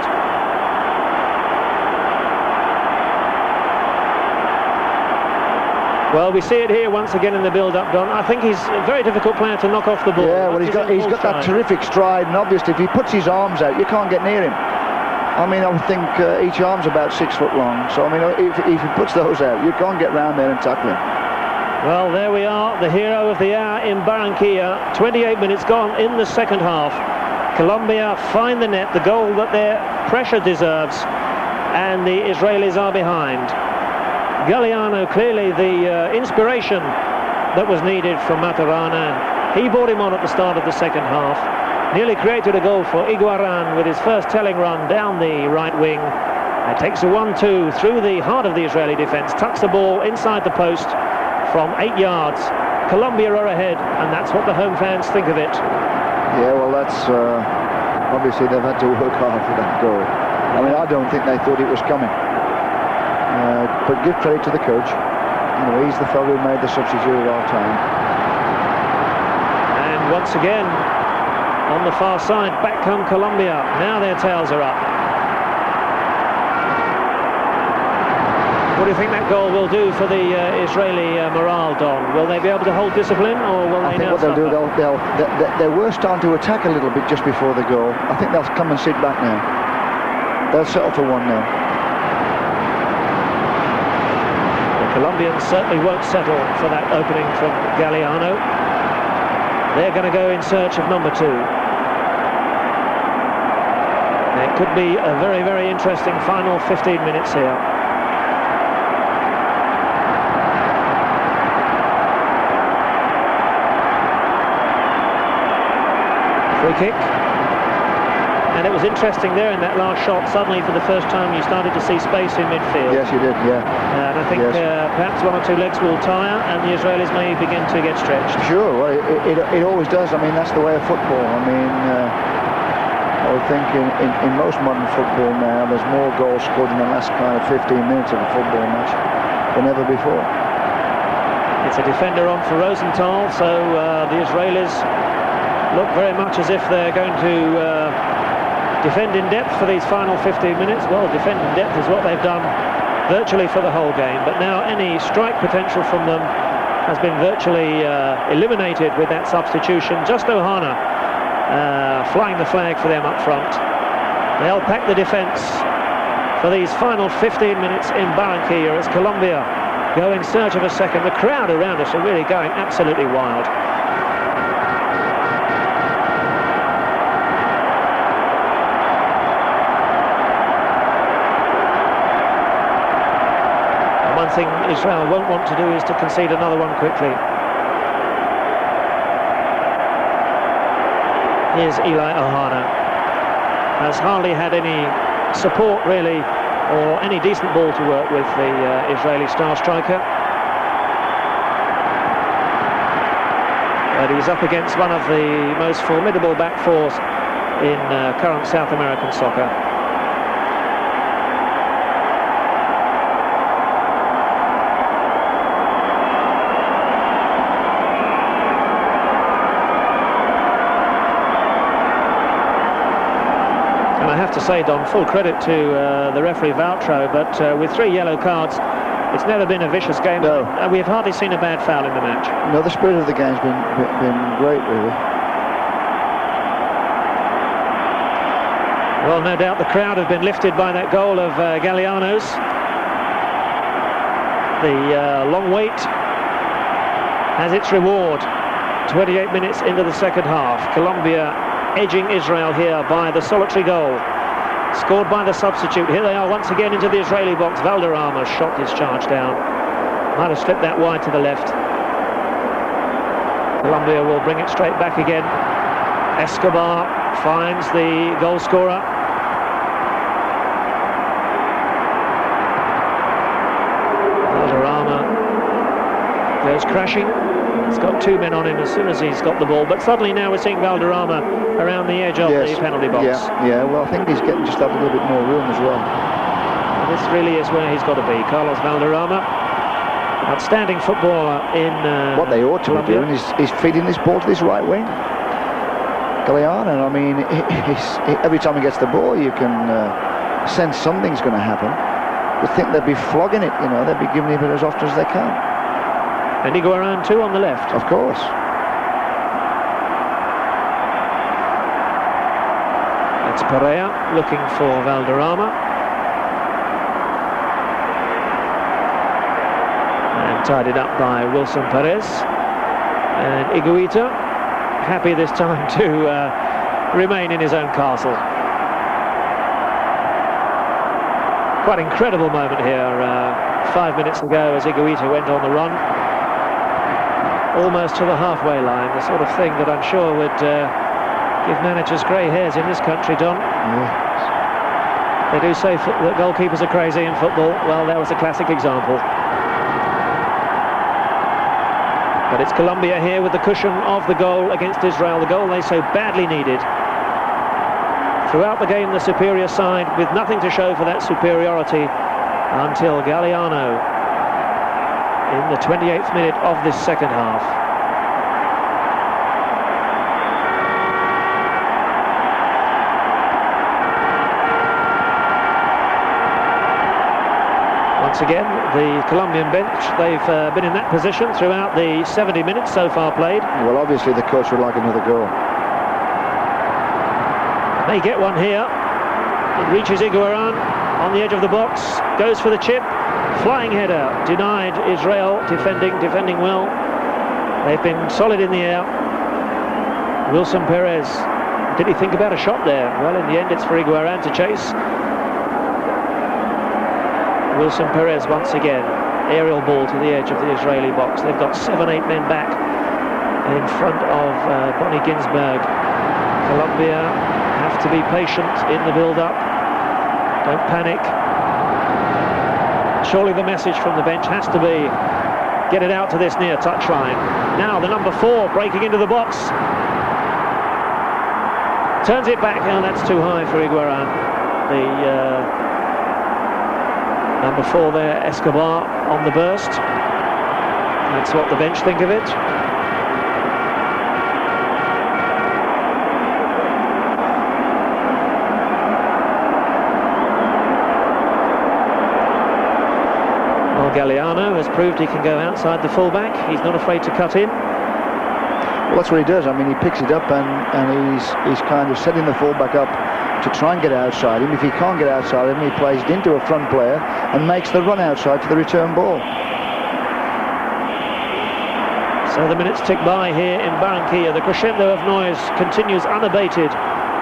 Well, we see it here once again in the build-up, Don. I think he's a very difficult player to knock off the ball. Yeah, well, he's got that terrific stride, and obviously if he puts his arms out, you can't get near him. I mean, I think each arm's about 6 foot long, so I mean, if he puts those out, you can't get round there and tackle him. Well, there we are, the hero of the hour in Barranquilla. 28 minutes gone in the second half. Colombia find the net, the goal that their pressure deserves, and the Israelis are behind. Galliano, clearly the inspiration that was needed from Maturana. He brought him on at the start of the second half. Nearly created a goal for Higuita with his first telling run down the right wing. It takes a 1-2 through the heart of the Israeli defence, tucks the ball inside the post from 8 yards. Colombia are ahead, and that's what the home fans think of it. Yeah, well, that's obviously they've had to work hard for that goal. I mean, I don't think they thought it was coming. But give credit to the coach. You know, he's the fellow who made the substitute at all time. And once again, on the far side, back come Colombia. Now their tails are up. What do you think that goal will do for the Israeli morale, Don? Will they be able to hold discipline, or will they now suffer? I think what they'll do, they were starting to attack a little bit just before the goal. I think they'll come and sit back now. They'll settle for 1-0. Colombians certainly won't settle for that opening from Galliano. They're going to go in search of number 2. It could be a very, very interesting final 15 minutes here. Free kick. And it was interesting there in that last shot, suddenly for the first time you started to see space in midfield. Yes, you did, yeah. And I think perhaps 1 or 2 legs will tire and the Israelis may begin to get stretched. Sure, well, it always does. I mean, that's the way of football. I mean, I would think in most modern football now, there's more goals scored in the last kind of 15 minutes of a football match than ever before. It's a defender on for Rosenthal, so the Israelis look very much as if they're going to defend in depth for these final 15 minutes. Well, defend in depth is what they've done virtually for the whole game, but now any strike potential from them has been virtually eliminated with that substitution. Just Ohana flying the flag for them up front. They'll pack the defence for these final 15 minutes in Barranquilla as Colombia go in search of a second. The crowd around us are really going absolutely wild. One thing Israel won't want to do is to concede another one quickly. Here's Eli Ohana. Has hardly had any support really, or any decent ball to work with, the Israeli star striker. But he's up against one of the most formidable back fours in current South American soccer. To say, Don, full credit to the referee Vautrot, but with 3 yellow cards, it's never been a vicious game. No. We've hardly seen a bad foul in the match. No, the spirit of the game's been great, really. Well, no doubt the crowd have been lifted by that goal of Galliano's. The long wait has its reward. 28 minutes into the second half. Colombia edging Israel here by the solitary goal. Scored by the substitute. Here they are once again into the Israeli box. Valderrama shot his charge down. Might have slipped that wide to the left. Colombia will bring it straight back again. Escobar finds the goal scorer. Valderrama goes crashing. He's got 2 men on him as soon as he's got the ball, but suddenly now we're seeing Valderrama around the edge of the penalty box. Yeah, well, I think he's getting just a little bit more room as well. And this really is where he's got to be. Carlos Valderrama, outstanding footballer in what they ought to Colombia. be doing is feeding this ball to this right wing. Galeano, I mean, every time he gets the ball, you can sense something's going to happen. You'd think they'd be flogging it, you know, they'd be giving it as often as they can. And Higuita too on the left. Of course. It's Perea looking for Valderrama. And tidied up by Wilson Perez. And Higuita, happy this time to remain in his own castle. Quite incredible moment here 5 minutes ago as Higuita went on the run. Almost to the halfway line, the sort of thing that I'm sure would give managers grey hairs in this country, Don. Yes. They do say that goalkeepers are crazy in football. Well, that was a classic example. But it's Colombia here with the cushion of the goal against Israel, the goal they so badly needed. Throughout the game, the superior side with nothing to show for that superiority until Galeano in the 28th minute of this second half. Once again, the Colombian bench, they've been in that position throughout the 70 minutes so far played. Well, obviously the coach would like another goal. They get one here. It reaches Higuita on the edge of the box, goes for the chip. Flying header, denied Israel, defending well. They've been solid in the air. Wilson Perez, did he think about a shot there? Well, in the end, it's for Higuita to chase. Wilson Perez once again, aerial ball to the edge of the Israeli box. They've got 7-8 men back in front of Bonnie Ginzburg. Colombia have to be patient in the build-up. Don't panic. Surely the message from the bench has to be, get it out to this near touchline. Now the number 4 breaking into the box. Turns it back, and that's too high for Higuita. The number 4 there, Escobar, on the burst. That's what the bench think of it. Galeano has proved he can go outside the fullback. He's not afraid to cut in. Well, that's what he does. I mean, he picks it up and he's kind of setting the fullback up to try and get outside him. If he can't get outside him, he plays it into a front player and makes the run outside to the return ball. So the minutes tick by here in Barranquilla. The crescendo of noise continues unabated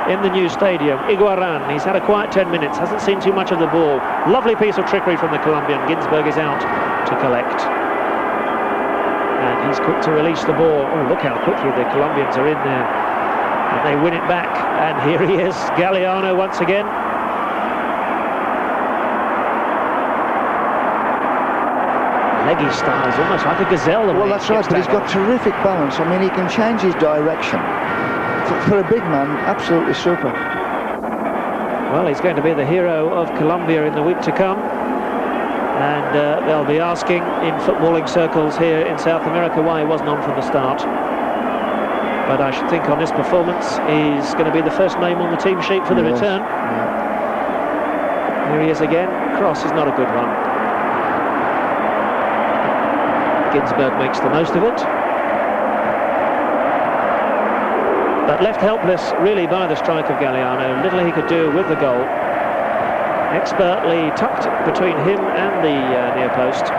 in the new stadium. Higuita, he's had a quiet 10 minutes, hasn't seen too much of the ball. Lovely piece of trickery from the Colombian. Ginzburg is out to collect. And he's quick to release the ball. Oh, look how quickly the Colombians are in there. And they win it back. And here he is, Galeano once again. Leggy stars, almost like a gazelle. Well, that's right, but he's got terrific balance. I mean, he can change his direction. For a big man, absolutely super. Well, he's going to be the hero of Colombia in the week to come. And they'll be asking in footballing circles here in South America why he wasn't on from the start. But I should think on this performance, he's going to be the first name on the team sheet for the return. Yeah. Here he is again. Cross is not a good one. Ginzburg makes the most of it. But left helpless, really, by the strike of Galeano. Little he could do with the goal. Expertly tucked between him and the near post.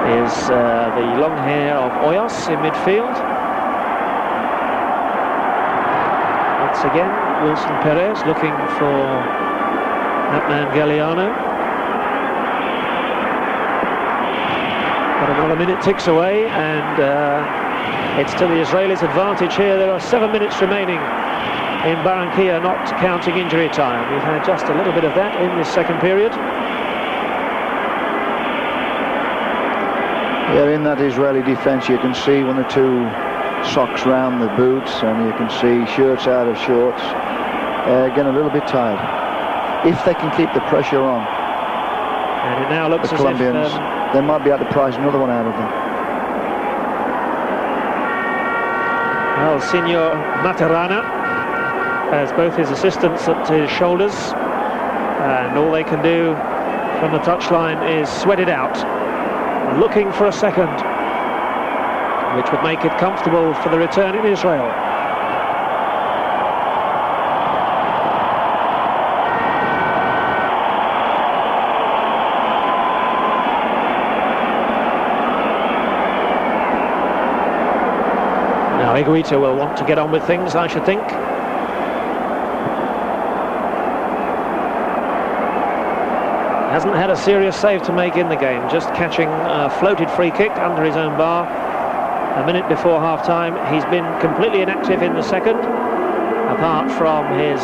Is the long hair of Oyos in midfield. Once again, Wilson Perez looking for that man Galliano. But another minute ticks away, and it's to the Israelis' advantage here. There are 7 minutes remaining in Barranquilla, not counting injury time. We've had just a little bit of that in this second period. Yeah, in that Israeli defence you can see one or two socks round the boots, and you can see shirts out of shorts. Getting a little bit tired. If they can keep the pressure on, and it now looks the as Colombians, if they might be able to prize another one out of them. well, Signor Materana has both his assistants at his shoulders, and all they can do from the touchline is sweat it out, looking for a second, which would make it comfortable for the return in Israel. Now Higuita will want to get on with things, I should think. Hasn't had a serious save to make in the game, just catching a floated free kick under his own bar a minute before half-time. He's been completely inactive in the second, apart from his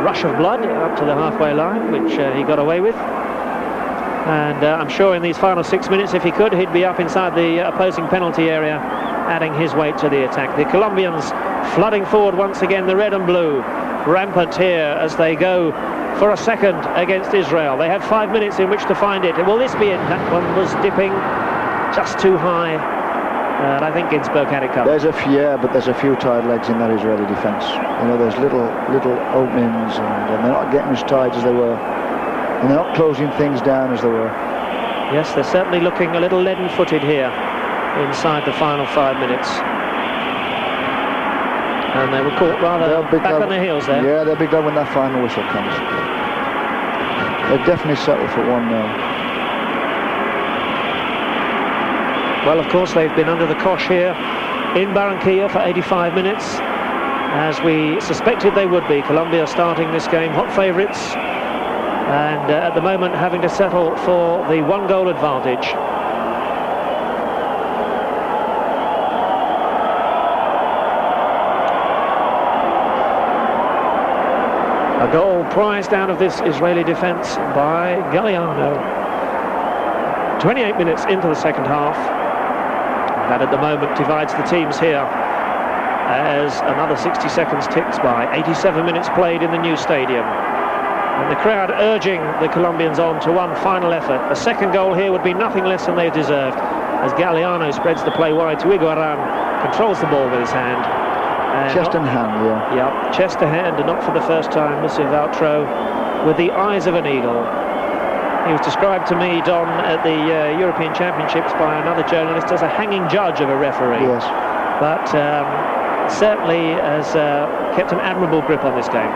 rush of blood up to the halfway line, which he got away with. And I'm sure in these final 6 minutes, if he could, he'd be up inside the opposing penalty area, adding his weight to the attack. The Colombians flooding forward once again, the red and blue, rampant here as they go for a second against Israel. They had 5 minutes in which to find it. Will this be it? That one was dipping just too high, and I think Ginzburg had it covered. But there's a few tired legs in that Israeli defence. You know, there's little openings, and they're not getting as tight as they were, and they're not closing things down as they were. Yes, they're certainly looking a little leaden-footed here inside the final 5 minutes. And they were caught rather back on their heels there. Yeah, they'll be glad when that final whistle comes. They've definitely settled for 1-0. Well, of course, they've been under the cosh here in Barranquilla for 85 minutes, as we suspected they would be. Colombia starting this game hot favourites, and at the moment having to settle for the 1-goal advantage. A goal prized out of this Israeli defence by Galliano. 28 minutes into the second half. That at the moment divides the teams here as another 60 seconds ticks by. 87 minutes played in the new stadium. And the crowd urging the Colombians on to one final effort. A second goal here would be nothing less than they deserved, as Galliano spreads the play wide to Higuita, controls the ball with his hand. Chest and hand, yeah. Yeah, chest to hand, and not for the first time, Monsieur Vautrot with the eyes of an eagle. He was described to me, Don, at the European Championships by another journalist as a hanging judge of a referee. Yes. But certainly has kept an admirable grip on this game.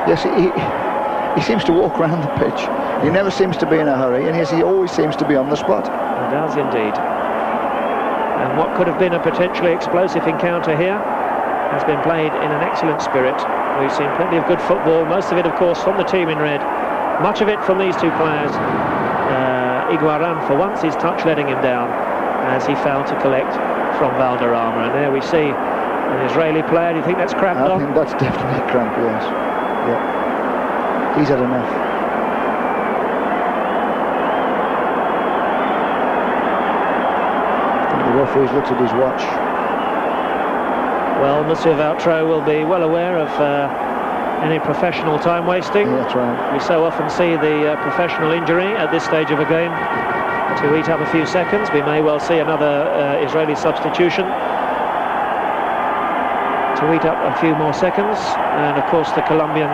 Yes, he seems to walk around the pitch. He never seems to be in a hurry, and yes, he always seems to be on the spot. He does indeed. And what could have been a potentially explosive encounter here has been played in an excellent spirit. We've seen plenty of good football, most of it, of course, from the team in red. Much of it from these two players. Higuita, for once, his touch letting him down as he failed to collect from Valderrama. And there we see an Israeli player. Do you think that's cramped on? I think that's definitely cramped, yes. Yeah. He's had enough. I think the referee's looked at his watch. Well, Monsieur Vautrot will be well aware of any professional time wasting. Yeah, that's right. We so often see the professional injury at this stage of a game to eat up a few seconds. We may well see another Israeli substitution to eat up a few more seconds. And of course the Colombian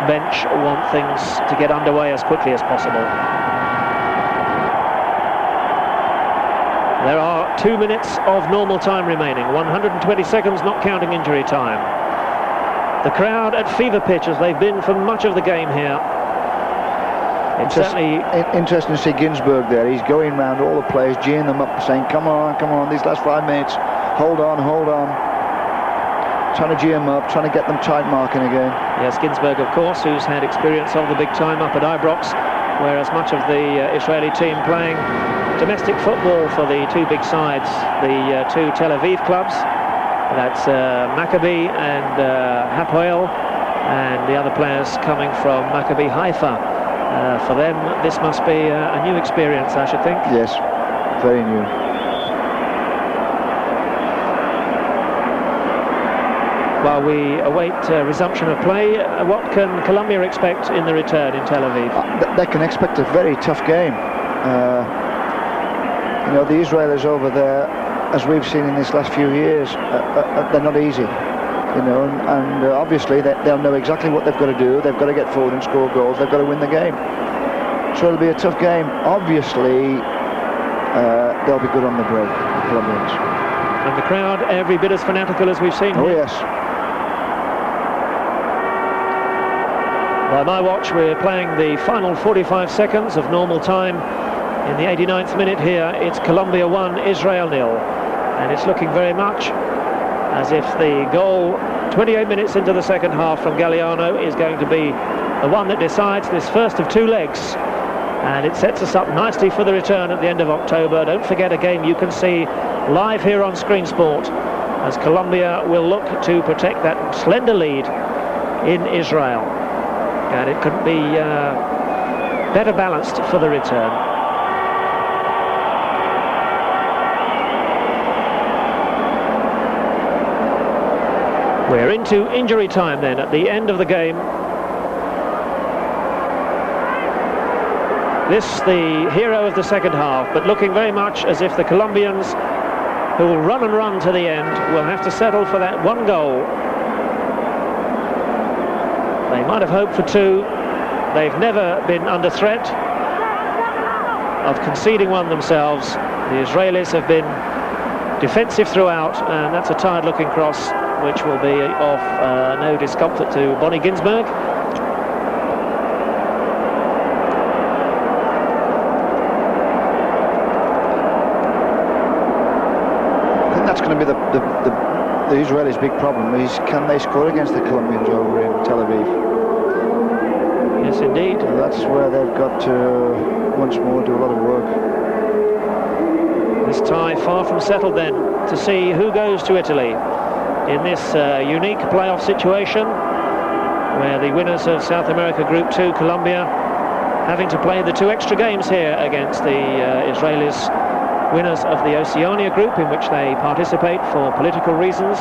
bench want things to get underway as quickly as possible. There are 2 minutes of normal time remaining, 120 seconds not counting injury time. The crowd at fever pitch as they've been for much of the game here. It's certainly interesting to see Ginzburg there. He's going round all the players, geeing them up, saying, come on, these last 5 minutes, hold on, hold on. trying to G them up, trying to get them tight marking again. Yes, Ginzburg, of course, who's had experience of the big time up at Ibrox, whereas much of the Israeli team playing domestic football for the two big sides, the two Tel Aviv clubs. That's Maccabi and Hapoel, and the other players coming from Maccabi Haifa. For them, this must be a new experience, I should think. Yes, very new. While we await resumption of play, what can Colombia expect in the return in Tel Aviv? They can expect a very tough game. You know, the Israelis over there, as we've seen in these last few years, they're not easy. You know, and obviously they'll know exactly what they've got to do. They've got to get forward and score goals. They've got to win the game. So it'll be a tough game. Obviously, they'll be good on the break, the Colombians. And the crowd, every bit as fanatical as we've seen. Oh, yes. By my watch, we're playing the final 45 seconds of normal time. In the 89th minute here, it's Colombia 1, Israel 0. And it's looking very much as if the goal 28 minutes into the second half from Galliano is going to be the one that decides this first of two legs. And it sets us up nicely for the return at the end of October. Don't forget, a game you can see live here on Screen Sport, as Colombia will look to protect that slender lead in Israel. And it couldn't be better balanced for the return. We're into injury time then at the end of the game. This the hero of the second half, but looking very much as if the Colombians, who will run and run to the end, will have to settle for that one goal. They might have hoped for two. They've never been under threat of conceding one themselves. The Israelis have been defensive throughout, and that's a tired looking cross, which will be of no discomfort to Bonnie Ginzburg. I think that's going to be the Israelis' big problem, is can they score against the Colombians over in Tel Aviv? Yes, indeed. So that's where they've got to once more do a lot of work. This tie far from settled then, to see who goes to Italy in this unique playoff situation, where the winners of South America Group 2, Colombia, having to play the two extra games here against the Israelis, winners of the Oceania Group, in which they participate for political reasons.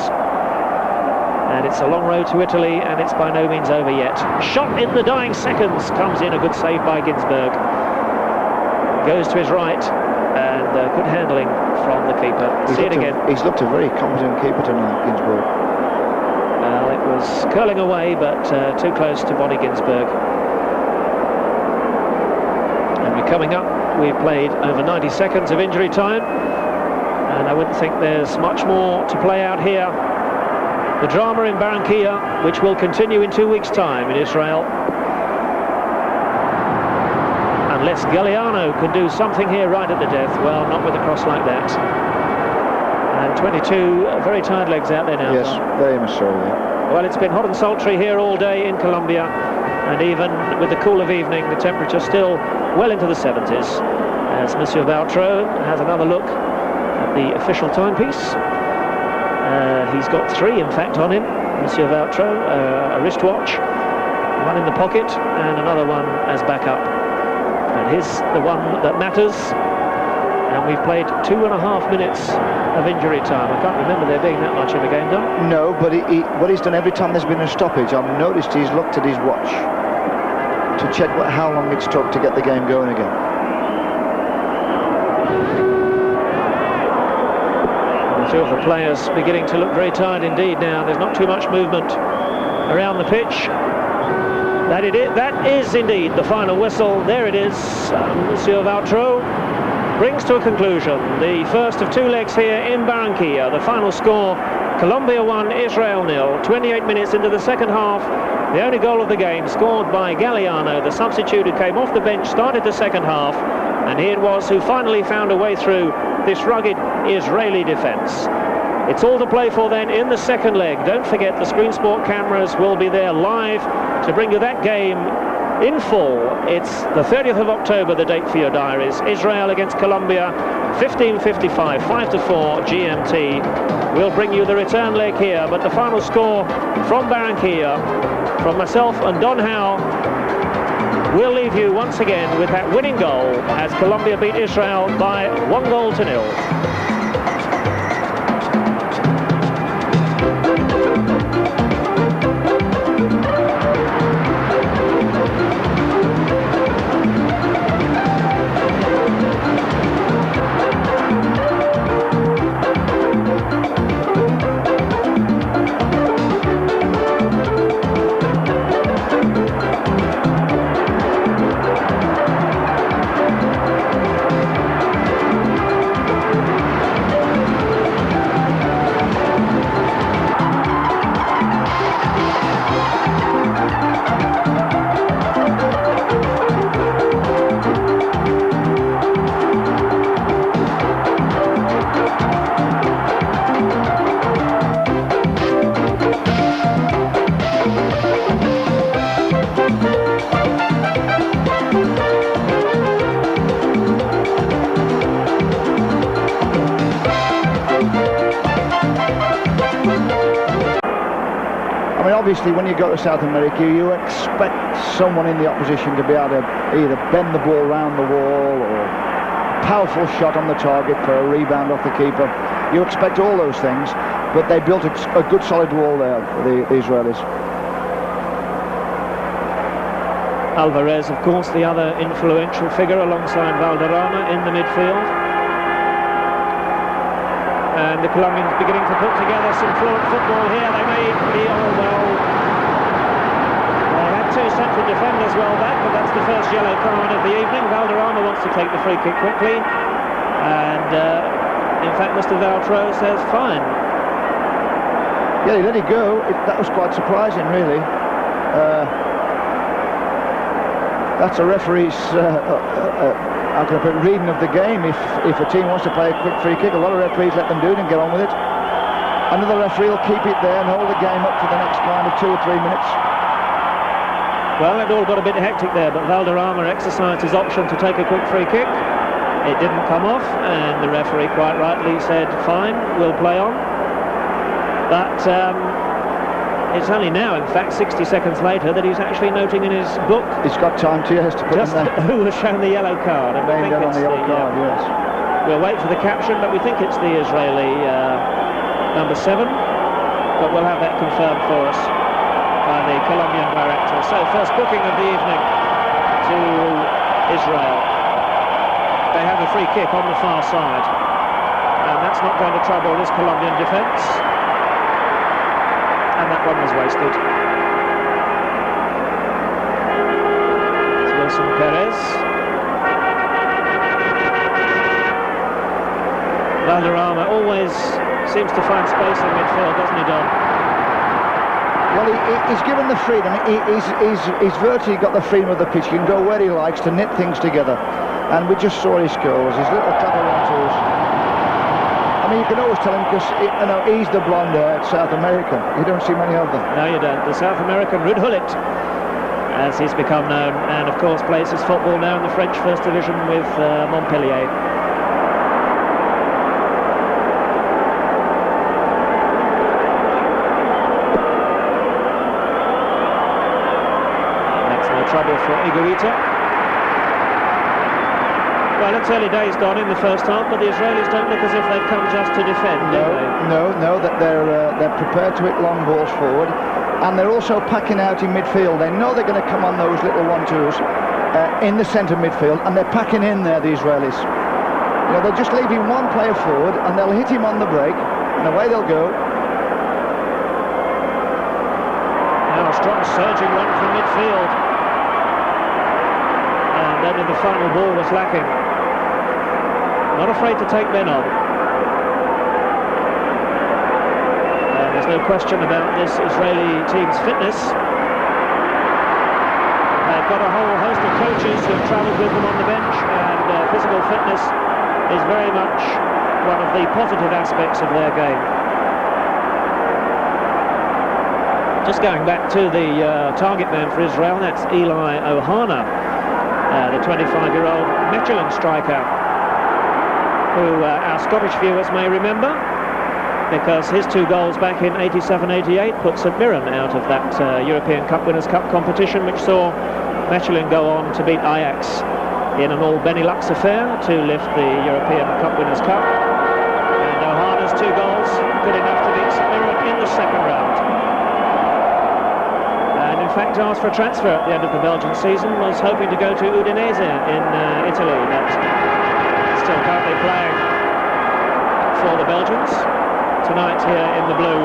And it's a long road to Italy, and it's by no means over yet. Shot in the dying seconds, comes in, a good save by Ginzburg. Goes to his right, and good handling from the keeper. See it again. He's looked a very competent keeper tonight, Ginzburg. Well, it was curling away, but too close to Bonnie Ginzburg. And we're coming up. We've played over 90 seconds of injury time, and I wouldn't think there's much more to play out here. The drama in Barranquilla, which will continue in 2 weeks' time in Israel. Unless Galliano can do something here right at the death. Well, not with a cross like that. And 22 very tired legs out there now. Yes, very much so, yeah. Well, it's been hot and sultry here all day in Colombia, and even with the cool of evening, the temperature still well into the 70s. As Monsieur Vautrot has another look at the official timepiece. He's got three, in fact, on him, Monsieur Vautrot, a wristwatch, one in the pocket, and another one as backup. And here's the one that matters, and we've played 2.5 minutes of injury time. I can't remember there being that much in the game, though. No, but what he's done every time there's been a stoppage, I've noticed he's looked at his watch to check how long it's took to get the game going again. Two of the players beginning to look very tired indeed now. There's not too much movement around the pitch. That is indeed the final whistle. There it is. Monsieur Vautrot brings to a conclusion the first of two legs here in Barranquilla. The final score, Colombia 1, Israel 0. 28 minutes into the second half. The only goal of the game scored by Galliano, the substitute who came off the bench, started the second half, and he it was who finally found a way through this rugged Israeli defence. It's all to play for then in the second leg. Don't forget the Screen Sport cameras will be there live to bring you that game in full. It's the 30th of October, the date for your diaries. Israel against Colombia, 15:55, 5-4 GMT. We'll bring you the return leg here, but the final score from Barranquilla, from myself and Don Howe, we'll leave you once again with that winning goal as Colombia beat Israel by 1-0. Obviously, when you go to South America, you expect someone in the opposition to be able to either bend the ball round the wall or a powerful shot on the target for a rebound off the keeper. You expect all those things, but they built a good solid wall there for the Israelis. Alvarez, of course, the other influential figure alongside Valderrama in the midfield. And the Colombians beginning to put together some fluent football here. They may be all well. They had two central defenders well back, but that's the first yellow card of the evening. Valderrama wants to take the free kick quickly. And in fact, Mr. Vautrot says, fine. Yeah, he let it go. That was quite surprising, really. That's a referee's how can I put it, reading of the game. If a team wants to play a quick free kick, a lot of referees let them do it and get on with it. Another referee will keep it there and hold the game up for the next kind of 2 or 3 minutes. Well, it all got a bit hectic there, but Valderrama exercised his option to take a quick free kick. It didn't come off, and the referee quite rightly said, fine, we'll play on. But it's only now, in fact, 60 seconds later, that he's actually noting in his book. He's got time to, yes, to put just in there. Who was shown the yellow card. And we think on the yellow card, yes. We'll wait for the caption, but we think it's the Israeli number 7. But we'll have that confirmed for us by the Colombian director. So, first booking of the evening to Israel. They have a free kick on the far side. And that's not going to trouble this Colombian defence. And that one was wasted. It's Wilson Perez. Valderrama always seems to find space in midfield, doesn't he, Don? Well, he's given the freedom. He's virtually got the freedom of the pitch. He can go where he likes to knit things together. And we just saw his goals, his little clever one-twos. I mean, you can always tell him because, you know, he's the blonde hair South American. You don't see many of them. No, you don't. The South American Ruud Gullit, as he's become known, and of course plays his football now in the French First Division with Montpellier. That's no trouble for Higuita. Well, it's early days, Don, in the first half, but the Israelis don't look as if they've come just to defend, do they? No, that they're prepared to hit long balls forward, and they're also packing out in midfield. They know they're going to come on those little 1-2s in the centre midfield, and they're packing in there, the Israelis. You know, they're just leaving one player forward, and they'll hit him on the break, and away they'll go. Now a strong surging run from midfield, and only the final ball was lacking. Not afraid to take men on. There's no question about this Israeli team's fitness. They've got a whole host of coaches who have travelled with them on the bench, and physical fitness is very much one of the positive aspects of their game. Just going back to the target man for Israel, that's Eli Ohana, the 25-year-old Michelin striker, who our Scottish viewers may remember, because his 2 goals back in 87-88 put St Mirren out of that European Cup Winners' Cup competition, which saw Michelin go on to beat Ajax in an all-Benelux affair to lift the European Cup Winners' Cup. And Ohana's 2 goals, good enough to beat St Mirren in the second round. And in fact asked for a transfer at the end of the Belgian season, was hoping to go to Udinese in Italy, but still currently playing for the Belgians. Tonight here in the blue.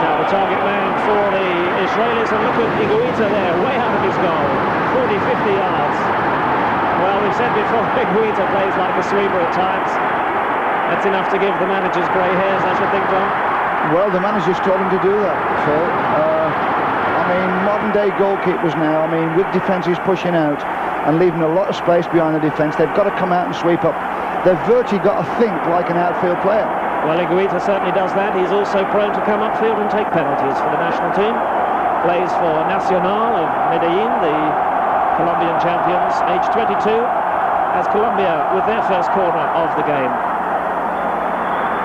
Now the target man for the Israelis, and look at Higuita there, way out of his goal, 40-50 yards. Well, we've said before, Higuita plays like a sweeper at times. That's enough to give the managers grey hairs, I should think, John. Well, the managers told him to do that, Phil. I mean, modern-day goalkeepers now, I mean, with defences pushing out and leaving a lot of space behind the defence, they've got to come out and sweep up. They've virtually got to think like an outfield player. Well, Higuita certainly does that. He's also prone to come upfield and take penalties for the national team. Plays for Nacional of Medellin, the Colombian champions, age 22, as Colombia with their first corner of the game.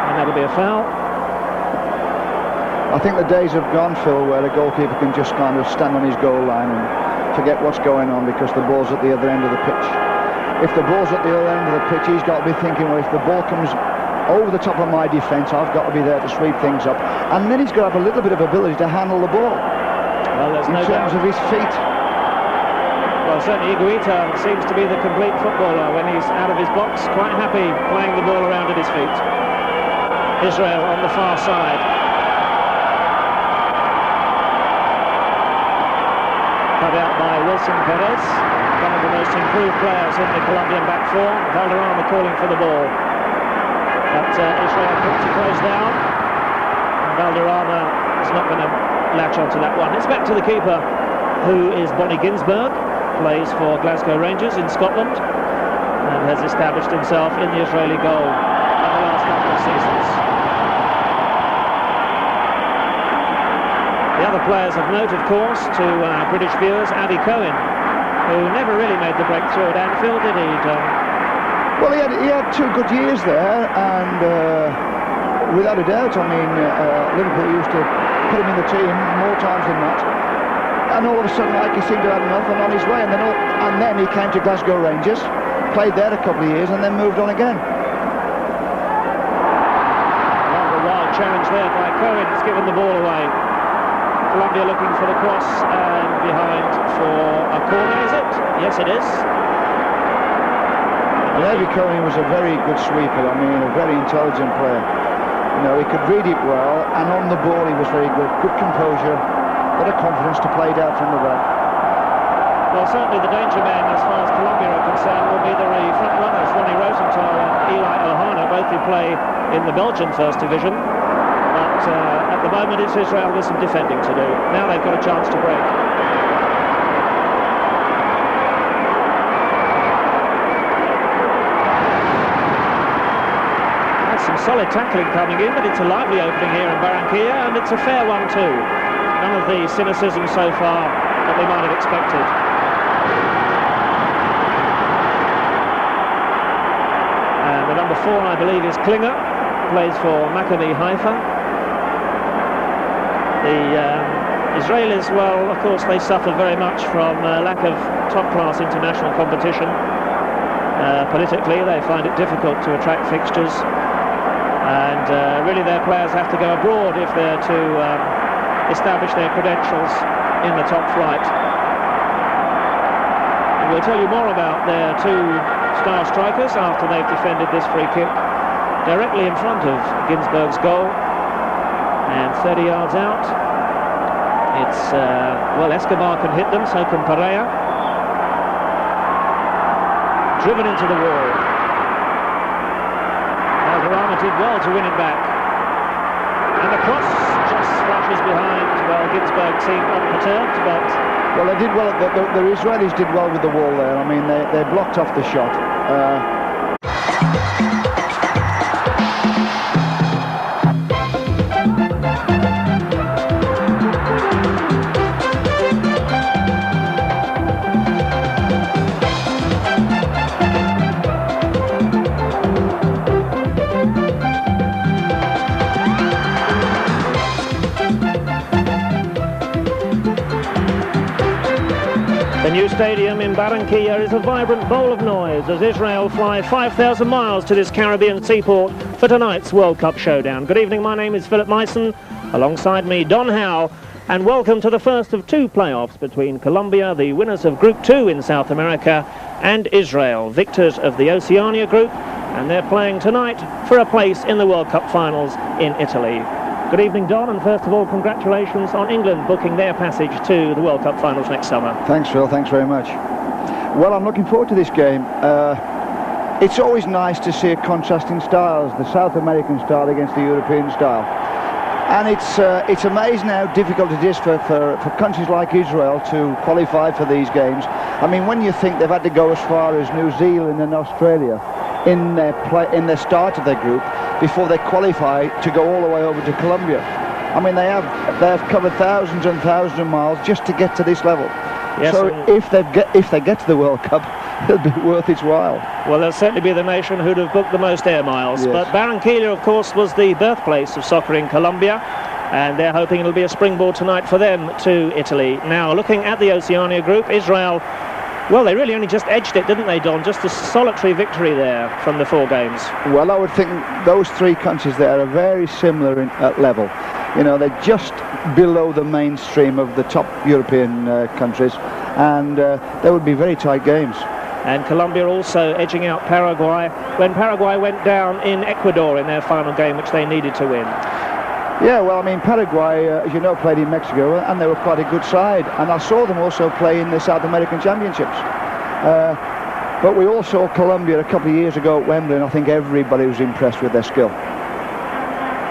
And that'll be a foul. I think the days have gone, Phil, where a goalkeeper can just kind of stand on his goal line and forget what's going on because the ball's at the other end of the pitch. If the ball's at the other end of the pitch, he's got to be thinking, well, if the ball comes over the top of my defence, I've got to be there to sweep things up. And then he's got to have a little bit of ability to handle the ball. Well, there's no doubt. In terms of his feet. Well, certainly Higuita seems to be the complete footballer when he's out of his box, quite happy playing the ball around at his feet. Israel on the far side. Cut out by Wilson Perez, one of the most improved players in the Colombian back four. Valderrama calling for the ball. But Israel put to close down. And Valderrama is not going to latch onto that one. It's back to the keeper, who is Bonnie Ginzburg, plays for Glasgow Rangers in Scotland, and has established himself in the Israeli goal in the last couple of seasons. The other players of note, of course, to British viewers, Abby Cohen, who never really made the breakthrough at Anfield, did he, John? Well, he had 2 good years there, and without a doubt, I mean, Liverpool used to put him in the team more times than not. And all of a sudden, like, he seemed to have enough and on his way, and then he came to Glasgow Rangers, played there a couple of years, and then moved on again. Rather wild challenge there by Cohen. He's given the ball away. Colombia looking for the cross, and behind for a corner, is it? Yes, it is. And Abby Cohen was a very good sweeper, I mean, a very intelligent player. You know, he could read it well, and on the ball he was very good. Good composure, a lot of confidence to play it out from the back. Well, certainly the danger man, as far as Colombia are concerned, will be the front runners, Ronnie Rosenthal and Eli Ohana, both who play in the Belgian First Division. But at the moment it's Israel with some defending to do. Now they've got a chance to break. That's some solid tackling coming in, but it's a lively opening here in Barranquilla, and it's a fair one too. None of the cynicism so far that we might have expected. And the number 4, I believe, is Klinger, plays for Maccabi Haifa. The Israelis, well, of course, they suffer very much from lack of top-class international competition. Politically, they find it difficult to attract fixtures, and really their players have to go abroad if they're to establish their credentials in the top flight. And we'll tell you more about their 2 star strikers after they've defended this free kick directly in front of Ginzburg's goal. And 30 yards out, it's, well, Escobar can hit them, so can Pereira. Driven into the wall. Valderrama did well to win it back. And the cross just flashes behind. Well, Ginzburg seemed unperturbed, but... Well, they did well, the Israelis did well with the wall there. I mean, they blocked off the shot. Stadium in Barranquilla is a vibrant bowl of noise as Israel fly 5,000 miles to this Caribbean seaport for tonight's World Cup showdown. Good evening, my name is Philip Myson, alongside me Don Howe, and welcome to the first of two playoffs between Colombia, the winners of Group 2 in South America, and Israel, victors of the Oceania Group, and they're playing tonight for a place in the World Cup finals in Italy. Good evening, Don, and first of all, congratulations on England booking their passage to the World Cup finals next summer. Thanks, Phil. Thanks very much. Well, I'm looking forward to this game. It's always nice to see contrasting styles, the South American style against the European style. And it's amazing how difficult it is for countries like Israel to qualify for these games. I mean, when you think they've had to go as far as New Zealand and Australia in their start of their group before they qualify to go all the way over to Colombia. I mean, they have covered thousands and thousands of miles just to get to this level. Yes, so if they get to the World Cup, it'll be worth its while. Well, they'll certainly be the nation who'd have booked the most air miles. Yes. But Barranquilla, of course, was the birthplace of soccer in Colombia, and they're hoping it'll be a springboard tonight for them to Italy. Now, looking at the Oceania Group, Israel, well, they really only just edged it, didn't they, Don? Just a solitary victory there from the 4 games. Well, I would think those 3 countries there are very similar at level. You know, they're just below the mainstream of the top European countries, and they would be very tight games. And Colombia also edging out Paraguay when Paraguay went down in Ecuador in their final game, which they needed to win. Yeah, well, I mean, Paraguay, as you know, played in Mexico, and they were quite a good side. And I saw them also play in the South American Championships. But we all saw Colombia a couple of years ago at Wembley, and I think everybody was impressed with their skill.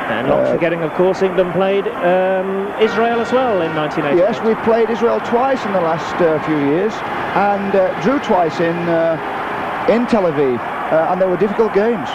And not forgetting, of course, England played Israel as well in 1988. Yes, we played Israel twice in the last few years, and drew twice in Tel Aviv, and they were difficult games.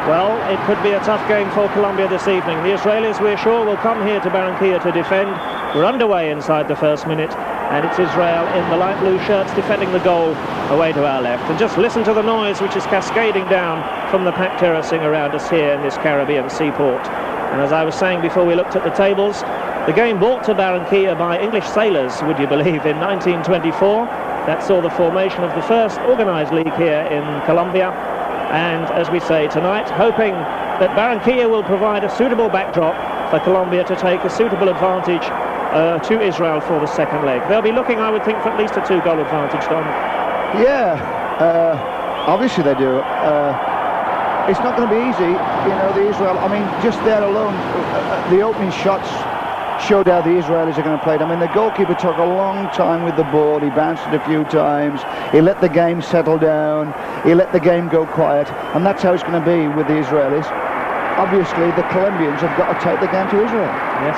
Well, it could be a tough game for Colombia this evening. The Israelis, we're sure, will come here to Barranquilla to defend. We're underway inside the first minute, and it's Israel in the light blue shirts defending the goal away to our left. And just listen to the noise which is cascading down from the packed terracing around us here in this Caribbean seaport. And as I was saying before we looked at the tables, the game brought to Barranquilla by English sailors, would you believe, in 1924. That saw the formation of the first organised league here in Colombia. And as we say tonight, hoping that Barranquilla will provide a suitable backdrop for Colombia to take a suitable advantage to Israel for the second leg. They'll be looking, I would think, for at least a 2-goal advantage, Don. Yeah, obviously they do. It's not going to be easy, you know, the Israel. I mean, just there alone, the opening shots showed how the Israelis are going to play it. I mean, the goalkeeper took a long time with the ball. He bounced it a few times. He let the game settle down. He let the game go quiet. And that's how it's going to be with the Israelis. Obviously, the Colombians have got to take the game to Israel. Yes.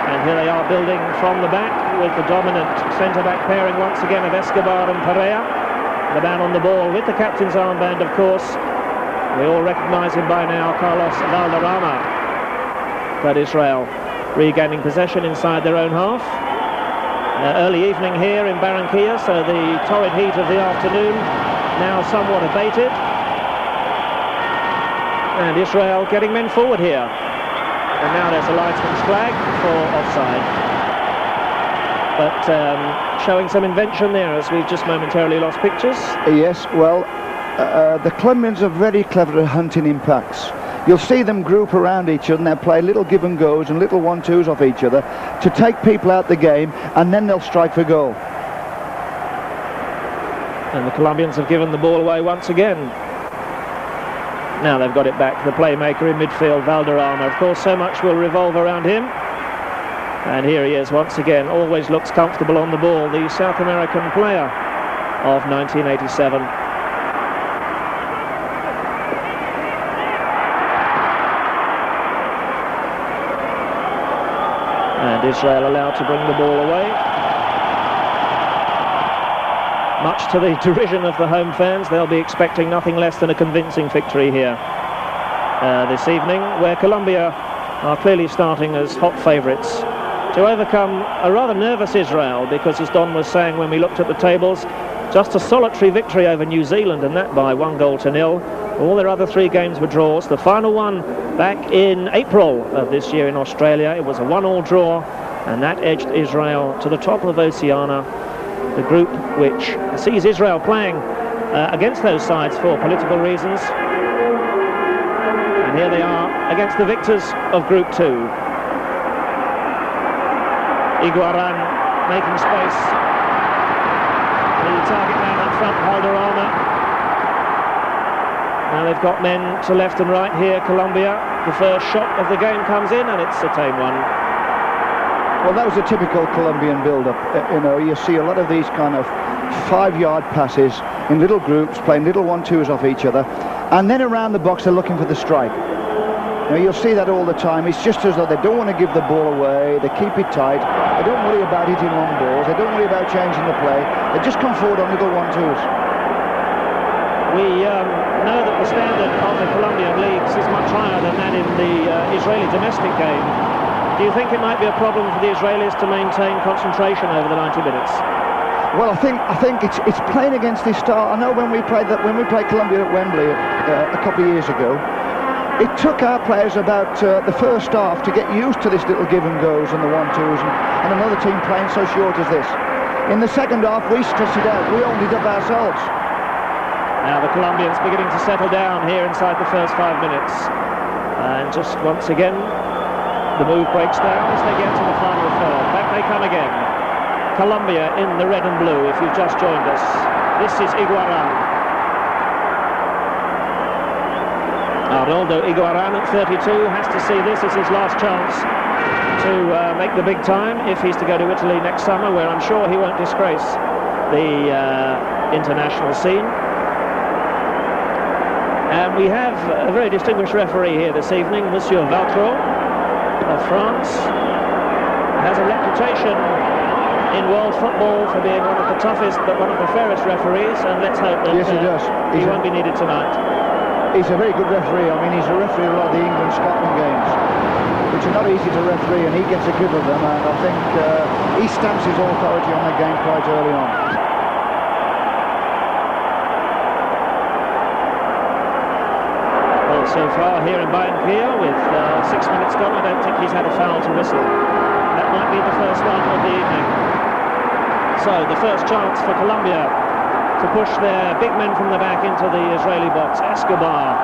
And here they are building from the back with the dominant centre-back pairing once again of Escobar and Perea. The man on the ball with the captain's armband, of course. We all recognise him by now, Carlos Valderrama. But Israel regaining possession inside their own half. Early evening here in Barranquilla, so the torrid heat of the afternoon now somewhat abated. And Israel getting men forward here. And now there's a linesman's flag for offside. But showing some invention there as we've just momentarily lost pictures. Yes, well, the Colombians are very clever at hunting impacts. You'll see them group around each other and they'll play little give and goes and little 1-2s off each other to take people out the game, and then they'll strike for goal. And the Colombians have given the ball away once again. Now they've got it back. The playmaker in midfield, Valderrama. Of course, so much will revolve around him. And here he is once again. Always looks comfortable on the ball. The South American player of 1987. And Israel allowed to bring the ball away. Much to the derision of the home fans, they'll be expecting nothing less than a convincing victory here this evening, where Colombia are clearly starting as hot favourites to overcome a rather nervous Israel, because as Don was saying when we looked at the tables, just a solitary victory over New Zealand, and that by 1-0. All their other 3 games were draws. The final one back in April of this year in Australia, it was a 1-1 draw, and that edged Israel to the top of Oceania the group which sees Israel playing against those sides for political reasons. And here they are against the victors of Group 2. Higuita making space. The target man up front, Valderrama. Now they've got men to left and right here, Colombia. The first shot of the game comes in, and it's a tame one. Well, that was a typical Colombian build-up. You know, you see a lot of these kind of 5-yard passes in little groups, playing little 1-2s off each other, and then around the box they're looking for the strike. Now, you'll see that all the time. It's just as though they don't want to give the ball away. They keep it tight. They don't worry about hitting long balls. They don't worry about changing the play. They just come forward on little 1-2s. We know that the standard of the Colombian leagues is much higher than that in the Israeli domestic game. Do you think it might be a problem for the Israelis to maintain concentration over the 90 minutes? Well, I think it's playing against this style. I know when we played Colombia at Wembley a couple of years ago, it took our players about the first half to get used to this little give and goes and the 1-2s and another team playing so short as this. In the second half, we stressed it out. We owned it up ourselves. Now the Colombians beginning to settle down here inside the first 5 minutes. And just once again, the move breaks down as they get to the final third. Back they come again. Colombia in the red and blue, if you've just joined us. This is Higuita. Arnoldo Higuita at 32 has to see this as his last chance to make the big time if he's to go to Italy next summer, where I'm sure he won't disgrace the international scene. And we have a very distinguished referee here this evening, Monsieur Vautrot of France. Has a reputation in world football for being one of the toughest but one of the fairest referees, and let's hope that yes, he does. He won't be needed tonight. He's a very good referee. I mean, he's a referee of a lot of the England-Scotland games, which are not easy to referee, and he gets a grip of them, and I think he stamps his authority on the game quite early on. Well, so far here in Barranquilla, with 6 minutes gone, I don't think he's had a foul to whistle. That might be the first one of the evening. So, the first chance for Colombia to push their big men from the back into the Israeli box. Escobar,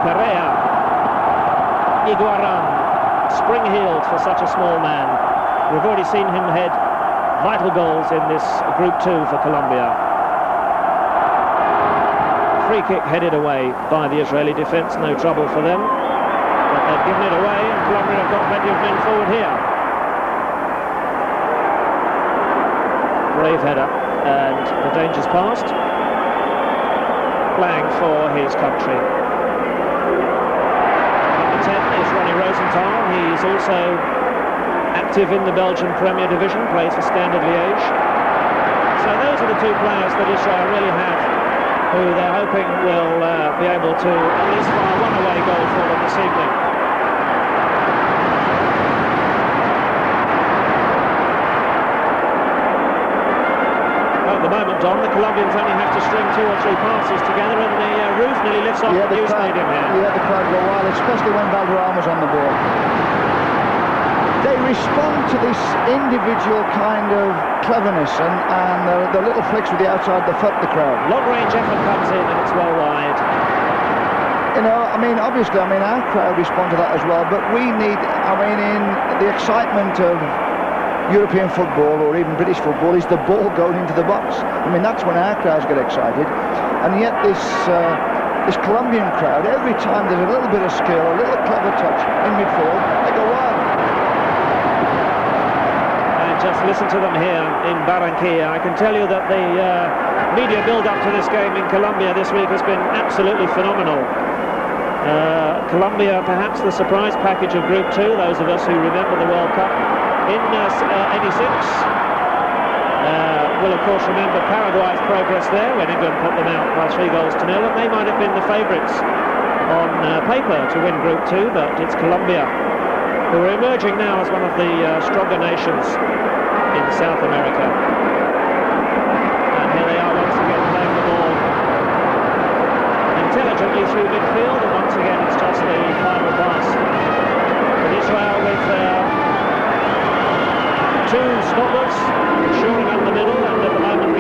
Perea, Higuita, spring-heeled for such a small man. We've already seen him head vital goals in this Group 2 for Colombia. Free kick headed away by the Israeli defence, no trouble for them. But they've given it away, and Colombia have got plenty of men forward here. Brave header. And the danger's past. Playing for his country. Number 10 is Ronnie Rosenthal. He's also active in the Belgian Premier Division, plays for Standard Liège. So those are the two players that Israel really have, who they're hoping will be able to at least fire one away goal for them this evening. On the Colombians only have to string 2 or 3 passes together, and the roof nearly lifts off the new stadium here. Yeah, the crowd go wild, especially when Valderrama's on the ball. They respond to this individual kind of cleverness and the little flicks with the outside the foot, the crowd. Long-range effort comes in, and it's well wide. You know, I mean, obviously, I mean, our crowd respond to that as well, but we need, I mean, in the excitement of European football or even British football is the ball going into the box. I mean, that's when our crowds get excited, and yet this Colombian crowd, every time there's a little bit of skill, a little clever touch in midfield, they go wild. And just listen to them here in Barranquilla. I can tell you that the media build-up to this game in Colombia this week has been absolutely phenomenal. Colombia, perhaps the surprise package of Group 2, those of us who remember the World Cup in '86, will of course remember Paraguay's progress there when England put them out by 3 goals to 0, and they might have been the favourites on paper to win Group 2, but it's Colombia who are emerging now as one of the stronger nations in South America. And here they are once again playing the ball intelligently through midfield, and once again it's just the final pass. But Israel with 2 stoppers, shoring up the middle, and at the moment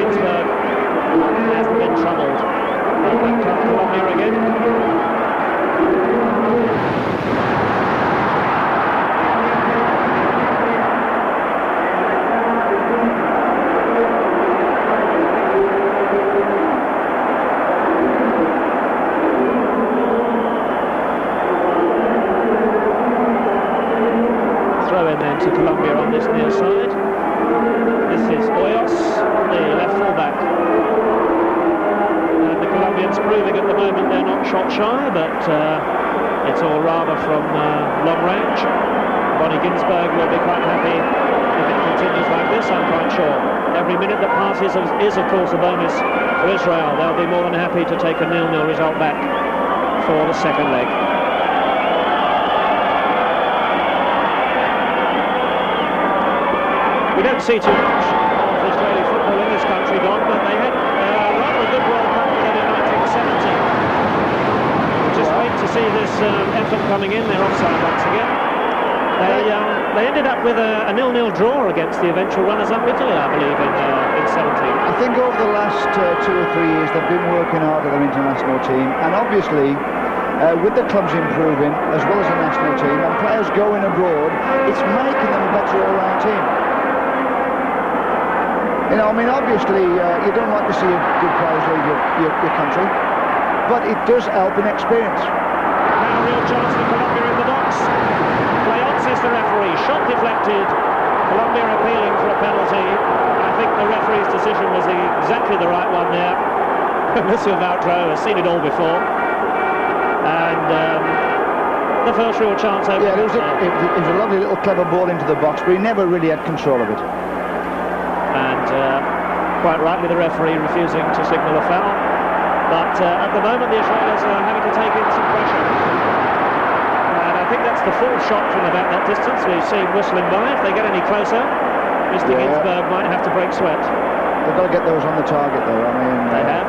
going to Colombia on this near side. This is Hoyos, the left full-back. And the Colombians proving at the moment they're not shot shy, but it's all rather from long range. Ginzburg will be quite happy if it continues like this, I'm quite sure. Every minute that passes is of course a bonus for Israel. They'll be more than happy to take a 0-0 result back for the second leg. We don't see too much of Israeli football in this country, Don, but they had rather a good World Cup in 1970. We'll just wait to see this effort coming in. They're offside once again. They ended up with a 0-0 draw against the eventual runners-up Italy, I believe, in 17. I think over the last 2 or 3 years they've been working hard at their international team, and obviously with the clubs improving as well as the national team and players going abroad, it's making them a better all-round team. You know, I mean, obviously you don't like to see good players leave your country, but it does help in experience. Now a real chance for Colombia in the box. Says the referee, shot deflected, Colombia appealing for a penalty. I think the referee's decision was exactly the right one there. Monsieur Vautrot has seen it all before. And the first real chance over. Yeah, it was a lovely little clever ball into the box, but he never really had control of it. And quite rightly the referee refusing to signal a foul. But at the moment the Israelis are having to take in some pressure. I think that's the fourth shot from about that distance we've seen whistling by. If they get any closer, Mr. Ginzburg might have to break sweat. They've got to get those on the target, though. I mean, they have.